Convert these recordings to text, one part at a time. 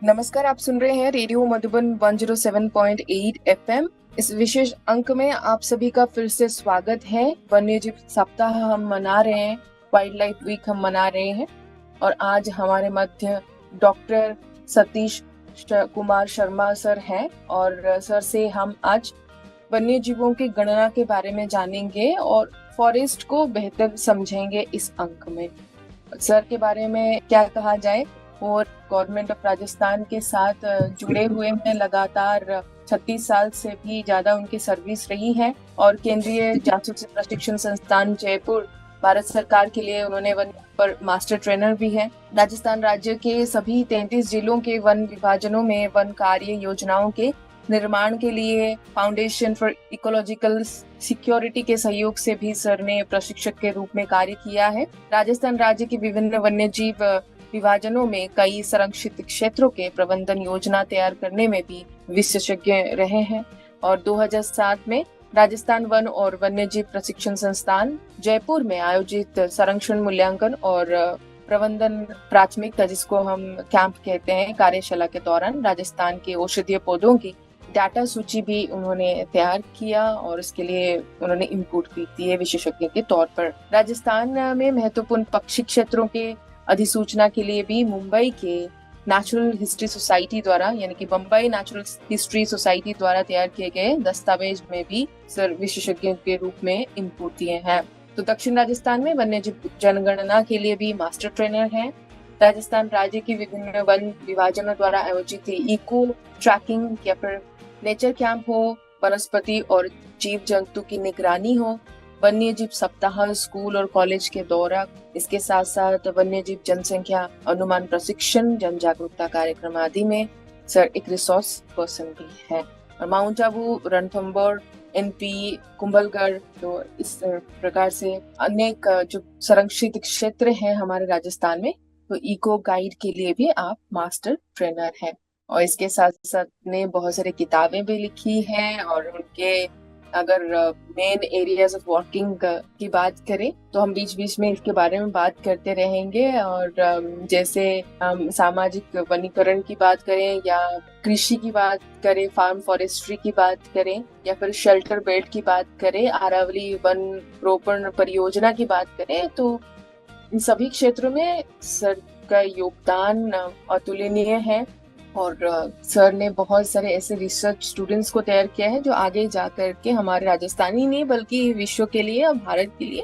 नमस्कार, आप सुन रहे हैं रेडियो मधुबन 107.8 एफएम। इस विशेष अंक में आप सभी का फिर से स्वागत है। वन्यजीव सप्ताह हम मना रहे हैं, वाइल्ड लाइफ वीक हम मना रहे हैं और आज हमारे मध्य डॉक्टर सतीश कुमार शर्मा सर हैं और सर से हम आज वन्य जीवों की गणना के बारे में जानेंगे और फॉरेस्ट को बेहतर समझेंगे इस अंक में। सर के बारे में क्या कहा जाए, और गवर्नमेंट ऑफ राजस्थान के साथ जुड़े हुए हैं, लगातार 36 साल से भी ज्यादा उनकी सर्विस रही है और केंद्रीय जासूसी प्रशिक्षण संस्थान जयपुर भारत सरकार के लिए उन्होंने वन पर मास्टर ट्रेनर भी है। राजस्थान राज्य के सभी 33 जिलों के वन विभाजनों में वन कार्य योजनाओं के निर्माण के लिए फाउंडेशन फॉर इकोलॉजिकल सिक्योरिटी के सहयोग से भी सर ने प्रशिक्षक के रूप में कार्य किया है। राजस्थान राज्य के विभिन्न वन्य जीव विभाजनों में कई संरक्षित क्षेत्रों के प्रबंधन योजना तैयार करने में भी विशेषज्ञ रहे हैं और 2007 में राजस्थान वन और वन्यजीव प्रशिक्षण संस्थान जयपुर में आयोजित संरक्षण मूल्यांकन और प्रबंधन प्राथमिकता, जिसको हम कैंप कहते हैं, कार्यशाला के दौरान राजस्थान के औषधीय पौधों की डाटा सूची भी उन्होंने तैयार किया और इसके लिए उन्होंने इनपुट भी दिए विशेषज्ञ के तौर पर। राजस्थान में महत्वपूर्ण पक्षी क्षेत्रों के अधिसूचना के लिए भी मुंबई के नेचुरल हिस्ट्री सोसाइटी द्वारा, यानी कि बम्बई नेचुरल हिस्ट्री सोसाइटी द्वारा तैयार किए गए दस्तावेज में भी सर विशेषज्ञ के रूप में इनपुट दिए हैं। तो दक्षिण राजस्थान में वन्यजीव जनगणना के लिए भी मास्टर ट्रेनर हैं। राजस्थान राज्य की विभिन्न वन विभाजनों द्वारा आयोजित इको ट्रैकिंग या फिर नेचर कैंप हो, वनस्पति और जीव जंतु की निगरानी हो, वन्यजीव सप्ताह स्कूल और कॉलेज के दौरा, इसके साथ साथ वन्यजीव जनसंख्या अनुमान प्रशिक्षण, जन जागरूकता कार्यक्रम आदि में सर एक रिसोर्स पर्सन भी है। और माउंट आबू, रणथंभौर, एनपी, कुंभलगढ़, तो इस प्रकार से अनेक जो संरक्षित क्षेत्र हैं हमारे राजस्थान में, तो इको गाइड के लिए भी आप मास्टर ट्रेनर हैं। और इसके साथ साथ ने बहुत सारी किताबें भी लिखी हैं और उनके अगर मेन एरियाज ऑफ वर्किंग की बात करें तो हम बीच बीच में इसके बारे में बात करते रहेंगे। और जैसे हम सामाजिक वनीकरण की बात करें या कृषि की बात करें, फार्म फॉरेस्ट्री की बात करें या फिर शेल्टर बेल्ट की बात करें, अरावली वन रोपण परियोजना की बात करें, तो इन सभी क्षेत्रों में सर का योगदान अतुलनीय है। और सर ने बहुत सारे ऐसे रिसर्च स्टूडेंट्स को तैयार किया है जो आगे जाकर के हमारे राजस्थान ही नहीं बल्कि विश्व के लिए और भारत के लिए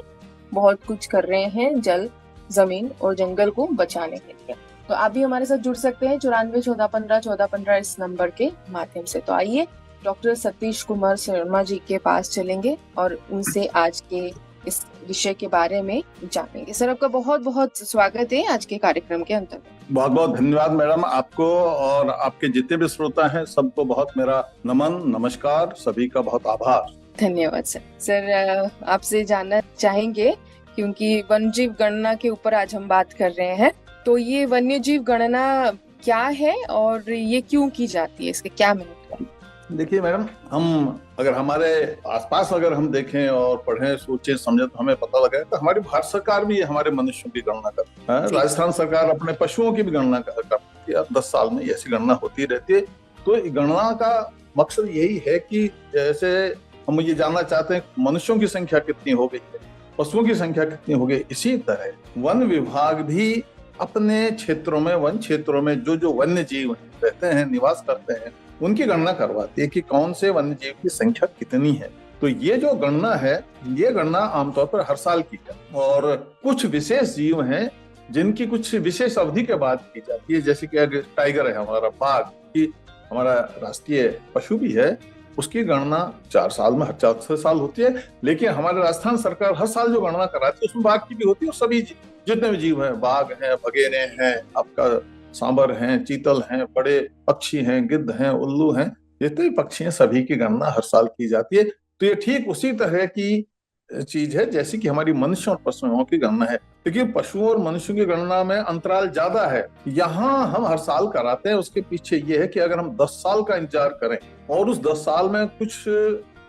बहुत कुछ कर रहे हैं जल, जमीन और जंगल को बचाने के लिए। तो आप भी हमारे साथ जुड़ सकते हैं 94-14-15-14-15 इस नंबर के माध्यम से। तो आइए डॉक्टर सतीश कुमार शर्मा जी के पास चलेंगे और उनसे आज के इस विषय के बारे में जानेंगे। सर, आपका बहुत बहुत स्वागत है आज के कार्यक्रम के अंतर्गत। बहुत बहुत धन्यवाद मैडम, आपको और आपके जितने भी श्रोता हैं सबको बहुत मेरा नमन, नमस्कार, सभी का बहुत आभार। धन्यवाद सर। सर, आपसे जानना चाहेंगे क्योंकि वन्यजीव गणना के ऊपर आज हम बात कर रहे हैं, तो ये वन्यजीव गणना क्या है और ये क्यों की जाती है, इसके क्या महत्व है? देखिए मैडम, हम अगर हमारे आसपास अगर हम देखें और पढ़ें, सोचें, समझें तो हमें पता लगे तो हमारी भारत सरकार भी हमारे मनुष्यों की गणना करती है। राजस्थान सरकार अपने पशुओं की भी गणना करती है। 10 साल में ऐसी गणना होती रहती है। तो गणना का मकसद यही है कि जैसे हम ये जानना चाहते हैं मनुष्यों की संख्या कितनी हो गई है, पशुओं की संख्या कितनी हो गई, इसी तरह वन विभाग भी अपने क्षेत्रों में, वन क्षेत्रों में जो वन्य जीव रहते हैं, निवास करते हैं, उनकी गणना करवाती है कि कौन से वन्य जीव की संख्या कितनी है। तो ये जो गणना है, ये गणना आमतौर पर हर साल की जाती है और कुछ विशेष जीव हैं जिनकी कुछ विशेष अवधि के बाद की जाती है। जैसे कि अगर टाइगर है हमारा, बाघ की हमारा राष्ट्रीय पशु भी है, उसकी गणना 4 साल में, हर 4 साल होती है। लेकिन हमारे राजस्थान सरकार हर साल जो गणना कराती है उसमें बाघ की भी होती है और सभी जितने भी जीव हैं, बाघ हैं, बगेने हैं, आपका सांबर हैं, चीतल हैं, बड़े पक्षी हैं, गिद्ध हैं, उल्लू हैं, जितने भी पक्षी हैं सभी की गणना हर साल की जाती है। तो ये ठीक उसी तरह की चीज है जैसे कि हमारी मनुष्य और पशुओं की गणना है। लेकिन पशुओं और मनुष्यों की गणना में अंतराल ज्यादा है। यहाँ हम हर साल कराते हैं, उसके पीछे ये है कि अगर हम 10 साल का इंतजार करें और उस 10 साल में कुछ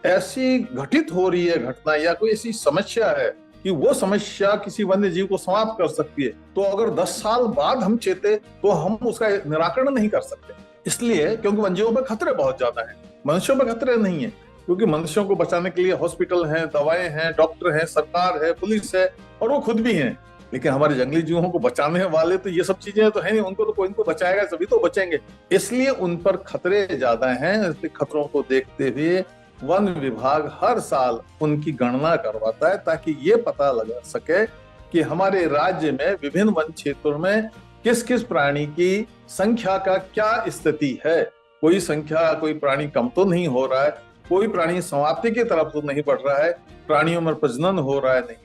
ऐसी घटित हो रही है घटना या कोई ऐसी समस्या है कि वो समस्या किसी वन्य जीव को समाप्त कर सकती है, तो अगर 10 साल बाद हम चेते तो हम उसका निराकरण नहीं कर सकते। इसलिए क्योंकि वन्य जीवों पर खतरे बहुत ज्यादा हैं, मनुष्यों पर खतरे नहीं है, क्योंकि मनुष्यों को बचाने के लिए हॉस्पिटल हैं, दवाएं हैं, डॉक्टर हैं, सरकार है, पुलिस है और वो खुद भी हैं। लेकिन हमारे जंगली जीवों को बचाने वाले तो ये सब चीजें तो है नहीं, उनको तो कोई इनको बचाएगा सभी तो बचेंगे, इसलिए उन पर खतरे ज्यादा हैं। इसलिए खतरों को देखते हुए वन विभाग हर साल उनकी गणना करवाता है ताकि ये पता लगा सके कि हमारे राज्य में विभिन्न वन क्षेत्रों में किस किस प्राणी की संख्या का क्या स्थिति है। कोई प्राणी कम तो नहीं हो रहा है, कोई प्राणी समाप्ति की तरफ तो नहीं बढ़ रहा है, प्राणियों में प्रजनन हो रहा है नहीं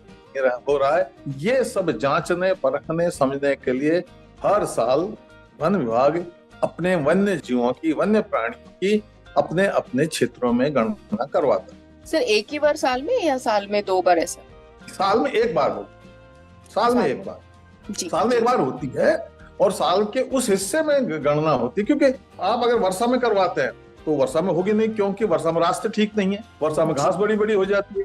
हो रहा है। ये सब जांचने, परखने, समझने के लिए हर साल वन विभाग अपने वन्य जीवों की, वन्य प्राणियों की अपने अपने क्षेत्रों में गणना करवाता है। सर एक ही बार साल में या साल में 2 बार ऐसा? साल में एक बार होती, साल में एक बार होती है और साल के उस हिस्से में गणना होती है। क्योंकि आप अगर वर्षा में करवाते हैं तो वर्षा में होगी नहीं, क्योंकि वर्षा में रास्ते ठीक नहीं है, वर्षा में घास बड़ी बड़ी हो जाती है,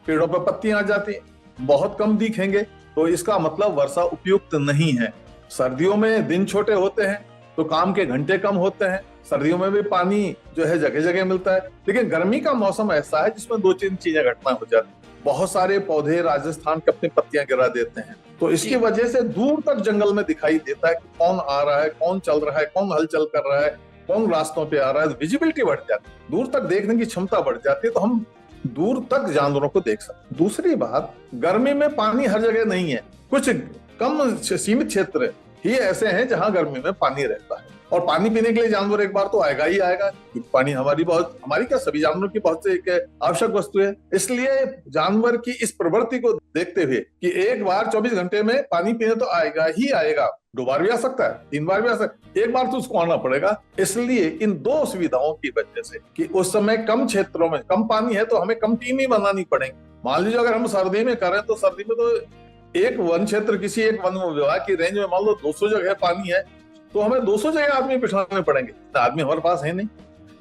पेड़ों पर पत्तियां आ जाती है, बहुत कम दिखेंगे, तो इसका मतलब वर्षा उपयुक्त नहीं है। सर्दियों में दिन छोटे होते हैं तो काम के घंटे कम होते हैं, सर्दियों में भी पानी जो है जगह जगह मिलता है। लेकिन गर्मी का मौसम ऐसा है जिसमें 2-3 चीजें घटना हो जाती है। बहुत सारे पौधे राजस्थान के अपनी पत्तियां गिरा देते हैं, तो इसकी वजह से दूर तक जंगल में दिखाई देता है कि कौन आ रहा है, कौन चल रहा है, कौन हलचल कर रहा है, कौन रास्तों पे आ रहा है। विजिबिलिटी बढ़ जाती है, दूर तक देखने की क्षमता बढ़ जाती है, तो हम दूर तक जानवरों को देख सकते। दूसरी बात, गर्मी में पानी हर जगह नहीं है, कुछ कम सीमित क्षेत्र ही ऐसे हैं जहां गर्मी में पानी रहता है, और पानी पीने के लिए जानवर एक बार तो आएगा ही आएगा। पानी हमारी क्या सभी जानवरों की बहुत से एक आवश्यक वस्तु है। इसलिए जानवर की इस प्रवृत्ति को देखते हुए कि एक बार 24 घंटे में पानी पीने तो आएगा ही आएगा, 2 बार भी आ सकता है, 3 बार भी आ सकता है, एक बार तो उसको आना पड़ेगा। इसलिए इन 2 सुविधाओं की वजह से कि उस समय कम क्षेत्रों में कम पानी है तो हमें कम टीम ही बनानी पड़ेगी। मान लीजिए अगर हम सर्दी में करें तो सर्दी में तो एक वन क्षेत्र, किसी एक वन विभाग की रेंज में मान लो 200 जगह पानी है, तो हमें 200 जगह आदमी बिठाने पड़ेंगे, आदमी हमारे पास है नहीं।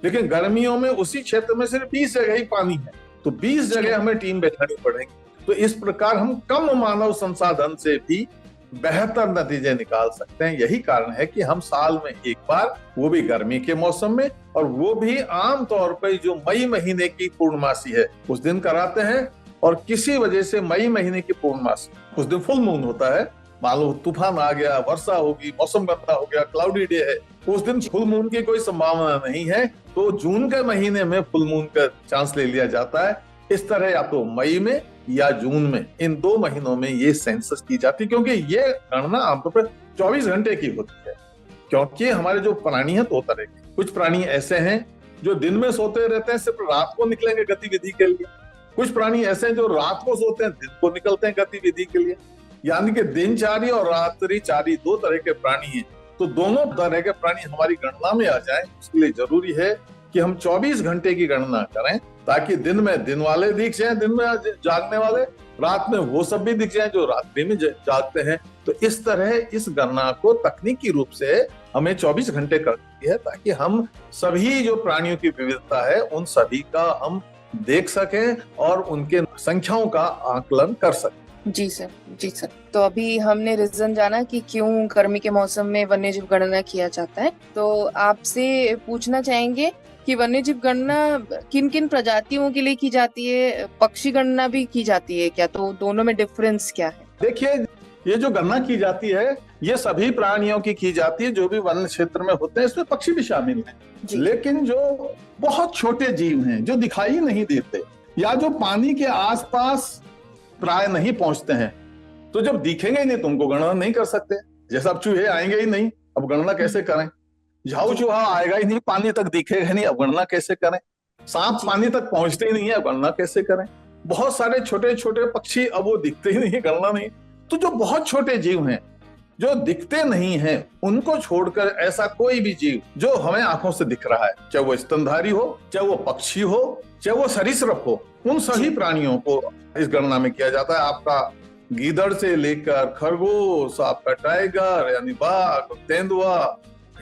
लेकिन गर्मियों में उसी क्षेत्र में सिर्फ 20 जगह ही पानी है, तो 20 जगह हमें टीम बैठानी पड़ेगी। तो इस प्रकार हम कम मानव संसाधन से भी बेहतर नतीजे निकाल सकते हैं। यही कारण है कि हम साल में एक बार, वो भी गर्मी के मौसम में, और वो भी आम तौर पर जो मई महीने की पूर्णमासी है उस दिन कराते हैं। और किसी वजह से मई महीने की पूर्णमासी उस दिन फुल मून होता है, मान लो तूफान आ गया, वर्षा होगी, मौसम गंदा हो गया, क्लाउडी डे है, उस दिन फुल मून की कोई संभावना नहीं है, तो जून के महीने में फुल मून का चांस ले लिया जाता है। इस तरह या तो मई में या जून में, इन 2 महीनों में ये सेंसस की जाती है, क्योंकि ये गणना आमतौर पर 24 घंटे की होती है। क्योंकि हमारे जो प्राणी है 2 तरह के, कुछ प्राणी ऐसे हैं जो दिन में सोते रहते हैं, सिर्फ रात को निकलेंगे गतिविधि के लिए, कुछ प्राणी ऐसे हैं जो रात को सोते हैं, दिन को निकलते हैं गतिविधि के लिए। यानी कि दिनचारी और रात्रिचारी 2 तरह के प्राणी हैं। तो दोनों तरह के प्राणी हमारी गणना में आ जाएं, इसके लिए जरूरी है कि हम 24 घंटे की गणना करें, ताकि दिन में दिन वाले दिख जाएं, दिन में जागने वाले, रात में वो सब भी दिख जाएं जो रात्रि में जागते हैं। तो इस तरह इस गणना को तकनीकी रूप से हमें 24 घंटे करती है, ताकि हम सभी जो प्राणियों की विविधता है उन सभी का हम देख सकें और उनके संख्याओं का आकलन कर सकें। जी सर, जी सर। तो अभी हमने रीजन जाना कि क्यों गर्मी के मौसम में वन्यजीव गणना किया जाता है। तो आपसे पूछना चाहेंगे कि वन्यजीव गणना किन किन प्रजातियों के लिए की जाती है, पक्षी गणना भी की जाती है क्या, तो दोनों में डिफरेंस क्या है? देखिए, ये जो गणना की जाती है ये सभी प्राणियों की जाती है जो भी वन क्षेत्र में होते हैं, इसमें पक्षी भी शामिल हैं। लेकिन जो बहुत छोटे जीव हैं जो दिखाई नहीं देते या जो पानी के आसपास प्राय नहीं पहुंचते हैं, तो जब दिखेंगे ही नहीं तो उनको गणना नहीं कर सकते। जैसा अब चूहे आएंगे ही नहीं, अब गणना कैसे करें? झाऊ चूहा आएगा ही नहीं, पानी तक दिखेगा नहीं, अब गणना कैसे करें? सांप पानी तक पहुंचते ही नहीं है, अब गणना कैसे करें? बहुत सारे छोटे छोटे पक्षी अब वो दिखते ही नहीं, गणना नहीं। तो जो बहुत छोटे जीव हैं जो दिखते नहीं हैं, उनको छोड़कर ऐसा कोई भी जीव जो हमें आंखों से दिख रहा है, चाहे वो स्तनधारी हो, चाहे वो पक्षी हो, चाहे वो सरीसृप हो, उन सभी प्राणियों को इस गणना में किया जाता है। आपका गीदड़ से लेकर खरगोश, आपका टाइगर यानी बाघ, तेंदुआ,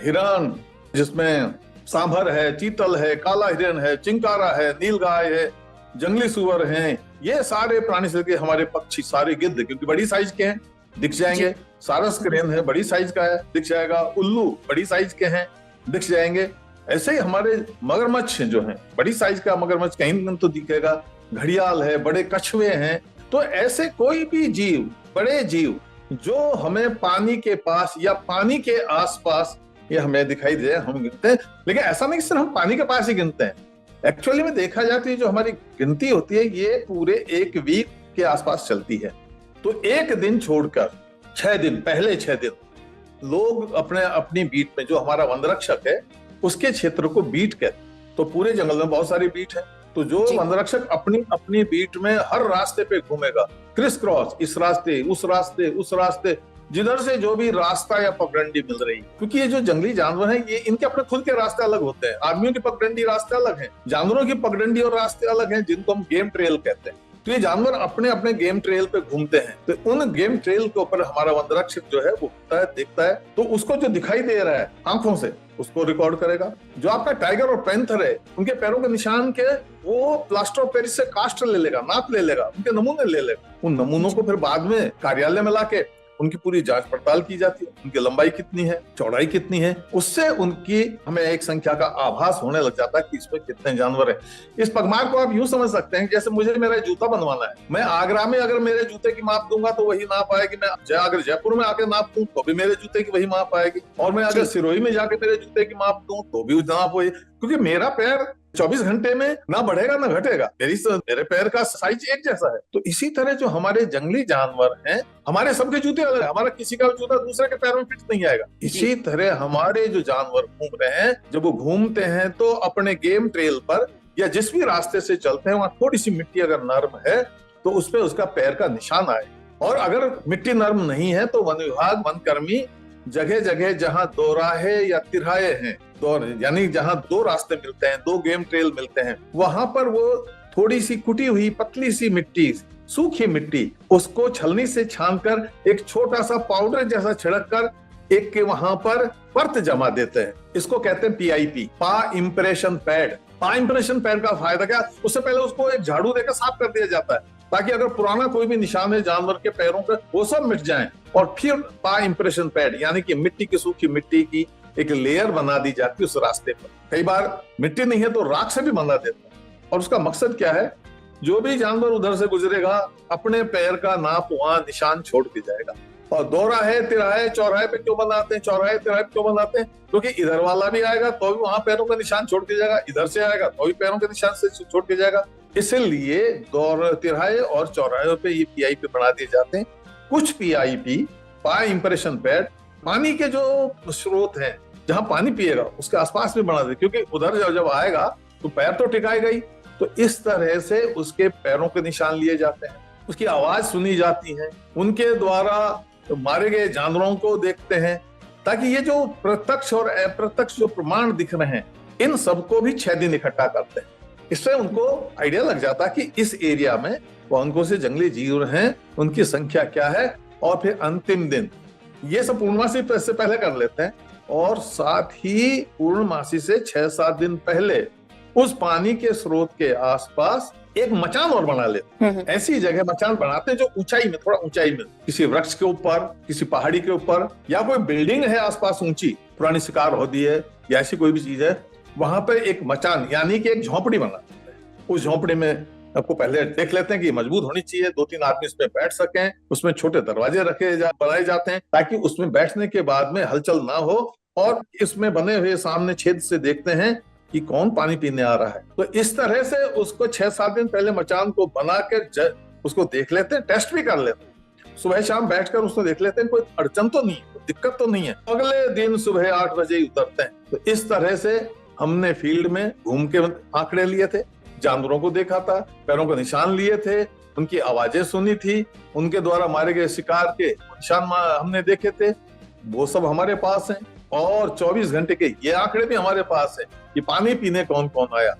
हिरण जिसमें सांभर है, चीतल है, काला हिरण है, चिंकारा है, नीलगाय है, जंगली सुअर हैं, ये सारे प्राणी से लेके हमारे पक्षी, सारे गिद्ध, क्योंकि बड़ी साइज के हैं, दिख जाएंगे। सारस क्रेन है, बड़ी साइज का है, दिख जाएगा। उल्लू बड़ी साइज के हैं, दिख जाएंगे। ऐसे ही हमारे मगरमच्छ जो हैं, बड़ी साइज का मगरमच्छ कहीं न तो दिखेगा। घड़ियाल है, बड़े कछुए हैं। तो ऐसे कोई भी जीव, बड़े जीव जो हमें पानी के पास या पानी के आसपास ये हमें दिखाई दे, हम गिनते हैं। लेकिन ऐसा नहीं कि सिर्फ हम पानी के पास ही गिनते हैं। एक्चुअली में देखा जाती है, जो हमारी गिनती होती है ये पूरे एक वीक के आसपास चलती है। तो एक दिन छोड़कर 6 दिन, पहले 6 दिन लोग अपनी बीट में, जो हमारा वनरक्षक है उसके क्षेत्र को बीट कहते। तो पूरे जंगल में बहुत सारी बीट है, तो जो वनरक्षक अपनी बीट में हर रास्ते पे घूमेगा, क्रिस क्रॉस, इस रास्ते उस रास्ते, जिधर से जो भी रास्ता या पगडंडी मिल रही। क्योंकि ये जो जंगली जानवर हैं, ये इनके अपने खुद के रास्ते अलग होते हैं। आदमियों की पगडंडी रास्ते अलग हैं, जानवरों की पगडंडी और रास्ते अलग हैं, जिनको हम गेम ट्रेल कहते हैं। तो ये जानवर अपने अपने गेम ट्रेल पे घूमते हैं। तो उन गेम ट्रेल के ऊपर हमारा वनरक्षक जो है वो घूमता है, देखता है। तो उसको जो दिखाई दे रहा है आंखों से, उसको रिकॉर्ड करेगा। जो आपका टाइगर और पैंथर है, उनके पैरों के निशान के वो प्लास्टर ऑफ पेरिस से कास्ट ले लेगा, नाप ले लेगा, उनके नमूने ले लेगा। उन नमूनों को फिर बाद में कार्यालय में लाके उनकी पूरी जांच पड़ताल की जाती है। उनकी लंबाई कितनी है, चौड़ाई कितनी है, उससे उनकी हमें एक संख्या का आभास होने लग जाता है कि इसमें कितने जानवर हैं। इस पगमार्क को आप यूं समझ सकते हैं, जैसे मुझे मेरा जूता बनवाना है, मैं आगरा में अगर मेरे जूते की माप दूंगा तो वही नाप आएगी। मैं अगर जयपुर में आके नाप दूं तो भी मेरे जूते की वही माप आएगी, और मैं अगर सिरोही में जाके मेरे जूते की माप दूं तो भी नाप वही, क्योंकि मेरा पैर 24 घंटे में ना बढ़ेगा ना घटेगा। मेरे पैर का साइज एक जैसा है। तो इसी तरह जो हमारे जंगली जानवर हैं, हमारे सबके जूते अलग है, हमारा किसी का जूता दूसरे के पैर में फिट नहीं आएगा। इसी तरह हमारे जो जानवर घूम रहे हैं, जब वो घूमते हैं तो अपने गेम ट्रेल पर या जिस भी रास्ते से चलते हैं, वहां थोड़ी सी मिट्टी अगर नर्म है तो उस पर उसका पैर का निशान आए। और अगर मिट्टी नर्म नहीं है तो वन विभाग, वन कर्मी जगह जगह जहां दोराहे या तिराहे हैं, यानी जहां दो रास्ते मिलते हैं, दो गेम ट्रेल मिलते हैं, वहां पर वो थोड़ी सी कुटी हुई पतली सी मिट्टी, सूखी मिट्टी, उसको छलनी से छानकर एक छोटा सा पाउडर जैसा छिड़क कर एक के वहां पर परत जमा देते हैं। इसको कहते हैं PIP, पा इंप्रेशन पैड। पा इंप्रेशन पैड का फायदा क्या, उससे पहले उसको एक झाड़ू देकर साफ कर दिया जाता है, ताकि अगर पुराना कोई भी निशान है जानवर के पैरों पे, वो सब मिट जाएं। और फिर पा इंप्रेशन पैड, यानी कि मिट्टी की, सूखी मिट्टी की एक लेयर बना दी जाती है उस रास्ते पर। कई बार मिट्टी नहीं है तो राख से भी बना देता है। और उसका मकसद क्या है, जो भी जानवर उधर से गुजरेगा अपने पैर का नाप वहां निशान छोड़ के जाएगा। और दोराहे, तिराहे, चौराहे पे क्यों बनाते हैं, चौराहे तिराहे पे क्यों बनाते हैं, क्योंकि इधर वाला भी आएगा तो भी वहां पैरों का निशान छोड़ के जाएगा, इधर से आएगा तो भी पैरों के निशान से छोड़ के जाएगा। इसलिए तिराहे और चौराहे पे ये PIP बना दिए जाते हैं। कुछ PIP, पा इंप्रेशन पैड, पानी के जो स्रोत हैं जहां पानी पिएगा उसके आसपास भी बना दे, क्योंकि उधर जब आएगा तो पैर तो टिकाएगा ही। तो इस तरह से उसके पैरों के निशान लिए जाते हैं, उसकी आवाज सुनी जाती है, उनके द्वारा मारे गए जानवरों को देखते हैं, ताकि ये जो प्रत्यक्ष और अप्रत्यक्ष जो प्रमाण दिख रहे हैं, इन सबको भी 6 दिन इकट्ठा करते हैं। इससे उनको आइडिया लग जाता है कि इस एरिया में कौन कौन से जंगली जीव हैं, उनकी संख्या क्या है। और फिर अंतिम दिन ये सब पूर्णमासी से पहले कर लेते हैं, और साथ ही पूर्णमासी से 6-7 दिन पहले उस पानी के स्रोत के आसपास एक मचान और बना लेते हैं। ऐसी जगह मचान बनाते हैं जो ऊंचाई में, थोड़ा ऊंचाई में, किसी वृक्ष के ऊपर, किसी पहाड़ी के ऊपर, या कोई बिल्डिंग है आसपास ऊंची, पुरानी शिकार होती है या ऐसी कोई भी चीज है, वहां पर एक मचान यानी कि एक झोपड़ी बनाते हैं। उस झोपड़ी में आपको पहले देख लेते हैं कि मजबूत होनी चाहिए, 2-3 आदमी इसमें बैठ सकें। उसमें छोटे दरवाजे बनाए जाते हैं ताकि उसमें बैठने के बाद में हलचल ना हो, और इसमें बने हुए सामने छेद से देखते हैं कि कौन पानी पीने आ रहा है। तो इस तरह से उसको 6-7 दिन पहले मचान को बनाकर उसको देख लेते हैं, टेस्ट भी कर लेते हैं। सुबह शाम बैठकर उसको देख लेते हैं कोई अड़चन तो नहीं, कोई दिक्कत तो नहीं है। अगले दिन सुबह 8 बजे उतरते हैं। तो इस तरह से हमने फील्ड में घूम के आंकड़े लिए थे, जानवरों को देखा था, पैरों के निशान लिए थे, उनकी आवाजें सुनी थी, उनके द्वारा मारे गए शिकार के निशान हमने देखे थे, वो सब हमारे पास हैं। और 24 घंटे के ये आंकड़े भी हमारे पास है कि पानी पीने कौन कौन आया।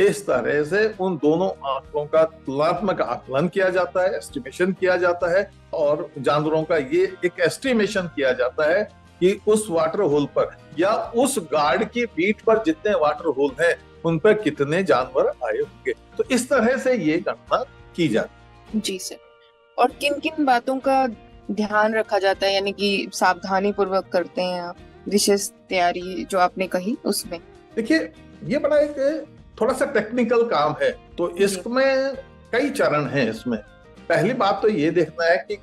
इस तरह से उन दोनों आंकड़ों का तुलनात्मक आकलन किया जाता है, एस्टिमेशन किया जाता है, और जानवरों का ये एक एस्टिमेशन किया जाता है कि उस वाटर होल पर या उस गार्ड की बीट पर जितने वाटर होल हैं उन पर कितने जानवर आए होंगे। तो इस तरह से ये गणना की जाती। जी सर, और किन किन बातों का ध्यान रखा जाता है, यानी कि सावधानी पूर्वक करते हैं आप विशेष तैयारी जो आपने कही उसमें? देखिए, ये बड़ा एक थोड़ा सा टेक्निकल काम है, तो इसमें कई चरण हैं। इसमें पहली बात तो ये देखना है कि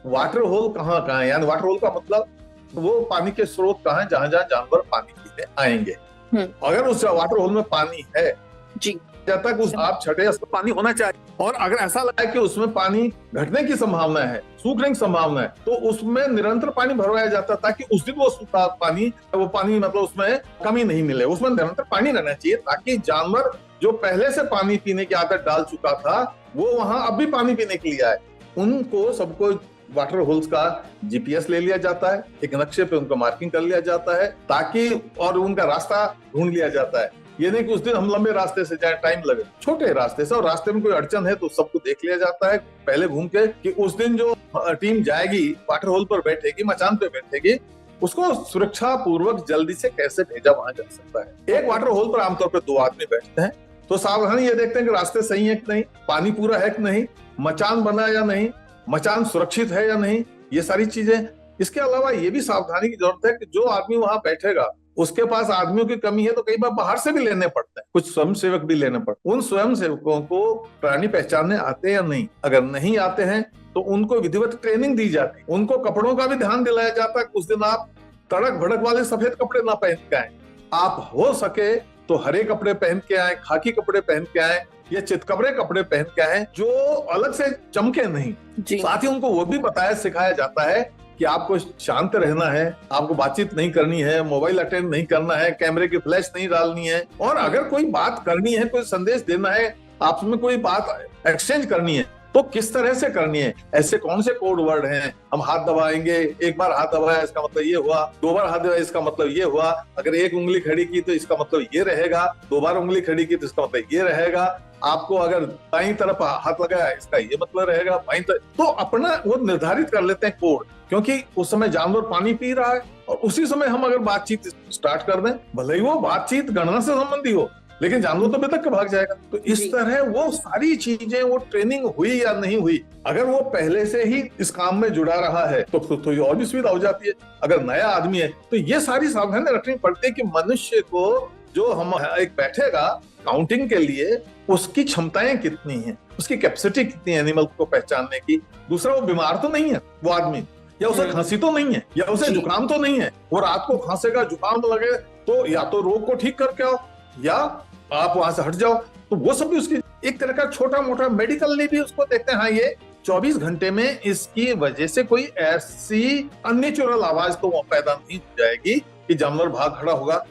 वाटर होल कहाँ कहाँ है, यानी वाटर होल का मतलब वो पानी के स्रोत कहाँ है जहां जहां जानवर पानी पीने आएंगे। अगर उस वाटर होल में पानी है जी, जब तक उस आप छठे स्तर पानी होना चाहिए, और अगर ऐसा लगा कि उसमें पानी घटने की संभावना है, सूखने की संभावना है, तो उसमें निरंतर पानी भरवाया जाता है ताकि उस दिन वो सूखा पानी, वो पानी मतलब उसमें कमी नहीं मिले, उसमें निरंतर पानी रहना चाहिए ताकि जानवर जो पहले से पानी पीने की आदत डाल चुका था वो वहां अब भी पानी पीने के लिए आए। उनको सबको वाटर होल्स का जीपीएस ले लिया जाता है, एक नक्शे पे उनको मार्किंग कर लिया जाता है ताकि, और उनका रास्ता ढूंढ लिया जाता है। ये नहीं कि उस दिन हम लंबे रास्ते से जाए, टाइम लगे, छोटे रास्ते से, और रास्ते में कोई अड़चन है तो सबको देख लिया जाता है पहले घूम के कि उस दिन जो टीम जाएगी वाटर होल पर बैठेगी, मचान पे बैठेगी, उसको सुरक्षा पूर्वक जल्दी से कैसे भेजा वहां जा सकता है। एक वाटर होल पर आमतौर पर 2 आदमी बैठते हैं, तो सावधानी ये देखते हैं कि रास्ते सही है कि नहीं, पानी पूरा है कि नहीं, मचान बना या नहीं, मचान सुरक्षित है या नहीं, ये सारी चीजें। इसके अलावा ये भी सावधानी की जरूरत है कि जो आदमी वहां बैठेगा उसके पास आदमियों की कमी है तो कई बार बाहर से भी लेने पड़ते हैं, कुछ स्वयंसेवक भी लेने पड़ते हैं। उन स्वयंसेवकों को प्राणी पहचानने आते हैं या नहीं, अगर नहीं आते हैं तो उनको विधिवत ट्रेनिंग दी जाती है। उनको कपड़ों का भी ध्यान दिलाया जाता है, उस दिन आप तड़क भड़क वाले सफेद कपड़े ना पहन के आए, आप हो सके तो हरे कपड़े पहन के आए, खाकी कपड़े पहन के आए, या चितकबरे कपड़े पहन के आए जो अलग से चमके नहीं। साथ ही उनको वो भी बताया सिखाया जाता है कि आपको शांत रहना है, आपको बातचीत नहीं करनी है, मोबाइल अटेंड नहीं करना है, कैमरे की फ्लैश नहीं डालनी है, और अगर कोई बात करनी है, कोई संदेश देना है, आपस में कोई बात एक्सचेंज करनी है तो किस तरह से करनी है, ऐसे कौन से कोड वर्ड हैं। हम हाथ दबाएंगे, एक बार हाथ दबाया इसका मतलब ये हुआ, 2 बार हाथ दबाया इसका मतलब ये हुआ, अगर एक उंगली खड़ी की तो इसका मतलब ये रहेगा, 2 बार उंगली खड़ी की तो इसका मतलब ये रहेगा, आपको अगर दाईं तरफ हाथ लगाया इसका ये मतलब रहेगा, बाईं तरफ, तो अपना वो निर्धारित कर लेते हैं कोड, क्योंकि उस समय जानवर पानी पी रहा है और उसी समय हम अगर बातचीत स्टार्ट कर दें, भले ही वो बातचीत गणना से संबंधी हो, लेकिन जानवर तो बेतक के भाग जाएगा। तो इस तरह वो सारी चीजें, वो ट्रेनिंग हुई या नहीं हुई, अगर वो पहले से ही इस काम में जुड़ा रहा है तो ये और भी सुविधा हो जाती है। अगर नया आदमी है तो ये सारी सावधानी रखनी पड़ती है कि मनुष्य को जो हम एक बैठेगा काउंटिंग के लिए, उसकी क्षमताएं कितनी हैं, उसकी कैपेसिटी कितनी है एनिमल को पहचानने की। दूसरा, वो बीमार तो नहीं है वो आदमी, या उसे खांसी तो नहीं है, या उसे जुकाम तो नहीं है, वो रात को खांसेगा, जुकाम लगे तो या तो रोग को ठीक करके आओ या आप वहां से हट जाओ। तो वो सब भी उसकी एक तरह का छोटा मोटा मेडिकल भी उसको देखते हैं, हाँ ये 24 घंटे में इसकी वजह से कोई ऐसी अननेचुरल आवाज तो पैदा नहीं हो जाएगी कि जानवर भाग खड़ा होगा।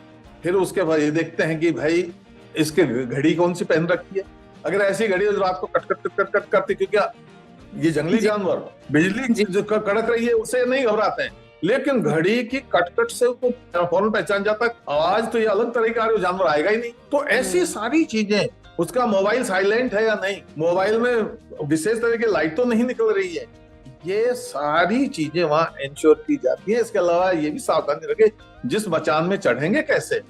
फिर उसके बाद ये देखते हैं कि भाई इसके घड़ी कौन सी पहन रखी है, अगर ऐसी घड़ी है जो रात को कट कट कट कट करती, क्योंकि ये जंगली जानवर बिजली जो कड़क रही है उससे नहीं घबराते हैं, लेकिन घड़ी की कटकट से उसको फौरन पहचान जाता है, आवाज तो ये अलग तरह का जानवर आएगा ही नहीं। तो ऐसी सारी चीजें, उसका मोबाइल साइलेंट है या नहीं, मोबाइल में विशेष तरह की लाइट तो नहीं निकल रही है, ये सारी चीजें वहां इंश्योर की जाती है। इसके अलावा ये भी सावधानी रखे जिस मचान में चढ़ेंगे कैसे,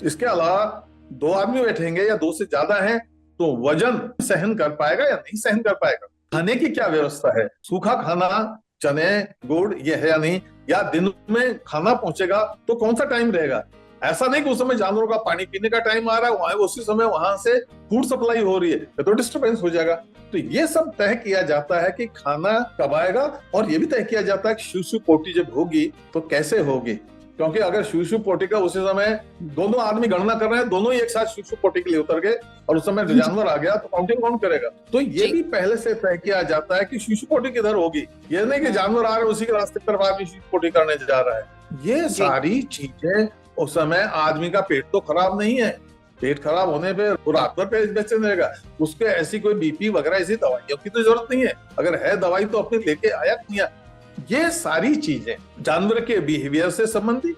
इसके अलावा 2 आदमी बैठेंगे या 2 से ज्यादा हैं तो वजन सहन कर पाएगा या नहीं सहन कर पाएगा, खाने की क्या व्यवस्था है, सूखा खाना, चने, गुड़ ये है या नहीं, या दिन में खाना पहुंचेगा तो कौन सा टाइम रहेगा। ऐसा नहीं कि उस समय जानवरों का पानी पीने का टाइम आ रहा है, उसी समय वहां से फूड सप्लाई हो रही है तो डिस्टर्बेंस हो जाएगा। तो ये सब तय किया जाता है कि खाना कब आएगा, और ये भी तय किया जाता है कि शिशु पोटी जब होगी तो कैसे होगी, क्योंकि अगर शिशु पोटी का उसी समय दोनों आदमी गणना कर रहे हैं, दोनों ही एक साथ शिशु पोटी के लिए उतर गए और उस समय जानवर आ गया तो काउंटिंग कौन करेगा। तो ये भी पहले से तय किया जाता है कि शिशु पोटी किधर होगी, ये नहीं कि जानवर आ रहे उसी के रास्ते पर आदमी शिशु पोटी करने जा रहा है। ये सारी चीजें, उस समय आदमी का पेट तो खराब नहीं है, पेट खराब होने पे वो रात भर पेट बेचने रहेगा, उसके ऐसी कोई बीपी वगैरह ऐसी दवाइयों की तो जरूरत नहीं है, अगर है दवाई तो अपने लेके आया नहीं है। ये सारी चीजें जानवर के बिहेवियर से संबंधित,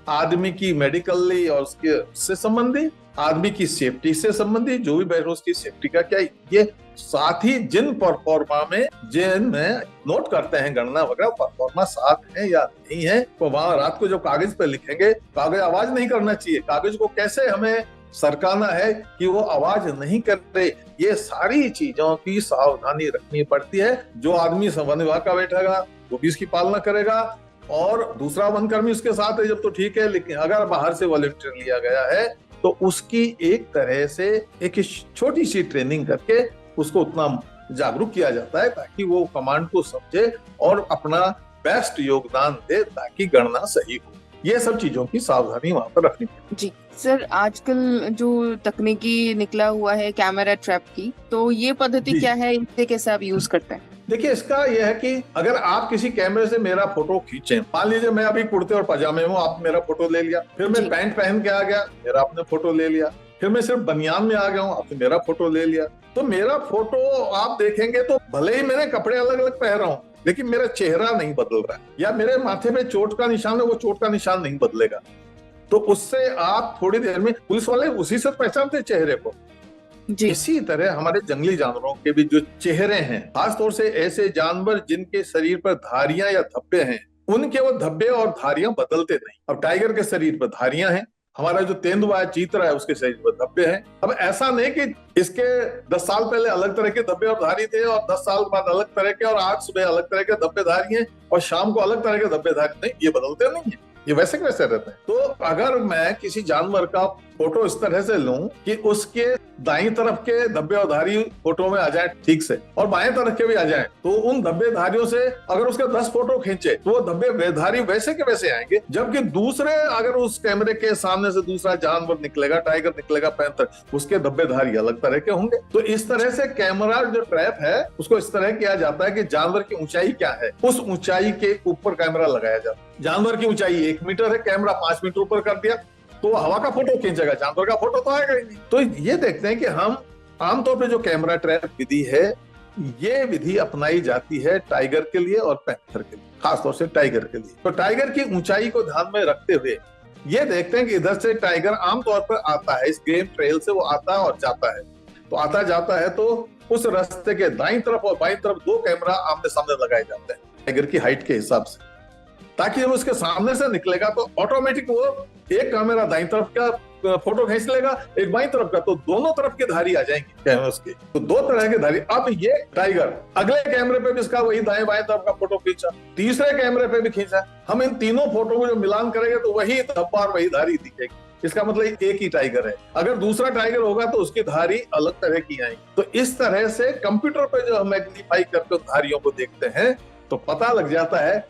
आदमी की मेडिकली और उसके से संबंधित, आदमी की सेफ्टी से संबंधित, जो भी बैठो उसकी सेफ्टी का क्या, ये साथ ही जिन परफॉर्मा में जिनमें नोट करते हैं गणना वगैरह, परफॉर्मा साथ है या नहीं है, तो वहां रात को जब कागज पे लिखेंगे, कागज आवाज नहीं करना चाहिए, कागज को कैसे हमें सरकाना है कि वो आवाज नहीं करे। ये सारी चीजों की सावधानी रखनी पड़ती है। जो आदमी वन विभाग का बैठेगा वो भी इसकी पालना करेगा, और दूसरा वन कर्मी उसके साथ है जब तो ठीक है, लेकिन अगर बाहर से वॉलंटियर लिया गया है तो उसकी एक तरह से एक छोटी सी ट्रेनिंग करके उसको उतना जागरूक किया जाता है ताकि वो कमांड को समझे और अपना बेस्ट योगदान दे ताकि गणना सही हो। ये सब चीजों की सावधानी वहां पर रखनी पड़ती। जी सर, आजकल जो तकनीकी निकला हुआ है कैमरा ट्रैप की, तो ये पद्धति क्या है, इसे कैसे आप यूज करते हैं? देखिए, इसका यह है कि अगर आप किसी कैमरे से मेरा फोटो खींचे, मान लीजिए मैं अभी कुर्ते और पजामे हूँ, आप मेरा फोटो ले लिया, फिर मैं पैंट पहन के आ गया, मेरा आपने फोटो ले लिया, फिर मैं सिर्फ बनियान में आ गया हूँ, आपने मेरा फोटो ले लिया, तो मेरा फोटो आप देखेंगे तो भले ही मैंने कपड़े अलग अलग पहन रहा हूँ लेकिन मेरा चेहरा नहीं बदल रहा है, या मेरे माथे पे चोट का निशान है वो चोट का निशान नहीं बदलेगा। तो उससे आप थोड़ी देर में, पुलिस वाले उसी से पहचानते चेहरे को। इसी तरह हमारे जंगली जानवरों के भी जो चेहरे हैं, खासतौर से ऐसे जानवर जिनके शरीर पर धारियां या धब्बे हैं, उनके वो धब्बे और धारियां बदलते नहीं। अब टाइगर के शरीर पर धारियां हैं, हमारा जो तेंदुआ है, चीतरा है, उसके शरीर पर धब्बे हैं। अब ऐसा नहीं कि इसके 10 साल पहले अलग तरह के धब्बे और धारी थे और 10 साल बाद अलग तरह के, और आज सुबह अलग तरह के धब्बे धारी हैं और शाम को अलग तरह के धब्बे धारी नहीं, ये बदलते नहीं है, ये वैसे के वैसे रहते हैं। तो अगर मैं किसी जानवर का फोटो इस तरह से लूं कि उसके दाईं तरफ के धब्बे और धारी फोटो में आ जाए ठीक से और बाएं तरफ के भी आ जाएं, तो उन धब्बे धारियों से अगर उसके 10 फोटो खींचे तो वो धब्बे धारी वैसे के वैसे आएंगे। जबकि दूसरे, अगर उस कैमरे के सामने से दूसरा जानवर निकलेगा, टाइगर निकलेगा, पैंथर, उसके धब्बे धारी अलग तरह के होंगे। तो इस तरह से कैमरा जो ट्रैप है उसको इस तरह किया जाता है कि जानवर की ऊंचाई क्या है, उस ऊंचाई के ऊपर कैमरा लगाया जाता है। जानवर की ऊंचाई 1 मीटर है, कैमरा 5 मीटर ऊपर कर दिया तो हवा का फोटो खींचेगा, जानवर का फोटो तो आएगा ही नहीं। तो ये देखते हैं कि हम आमतौर पे जो कैमरा ट्रैप विधि है, ये विधि अपनाई जाती है टाइगर के लिए और पैंथर के लिए, खासतौर से टाइगर के लिए। तो टाइगर की ऊंचाई को ध्यान में रखते हुए ये देखते हैं कि इधर से टाइगर आमतौर पर आता है, इस गेम ट्रेल से वो आता है और जाता है। तो आता जाता है तो उस रास्ते के दाईं तरफ और बाईं तरफ 2 कैमरा आमने सामने लगाए जाते हैं टाइगर की हाइट के हिसाब से, ताकि जब उसके सामने से निकलेगा तो ऑटोमेटिक वो एक कैमरा दाईं तरफ का फोटो खींच लेगा, एक बाईं तरफ का, तो दोनों तरफ की धारी आ जाएंगी कैमरे उसके। तो 2 तरह की धारी। अब ये टाइगर अगले कैमरे पे भी इसका वही दाएं बाएं तरफ का फोटो खींचा, तीसरे कैमरे पे भी खींचा। हम इन तीनों फोटो को जो मिलान करेंगे तो वही धब्बा और वही धारी दिखेगी। इसका मतलब एक ही टाइगर है। अगर दूसरा टाइगर होगा तो उसकी धारी अलग तरह की आएगी। तो इस तरह से कंप्यूटर पे जो हम मैग्नीफाई करके धारियों को देखते हैं तो पता लग जाता है।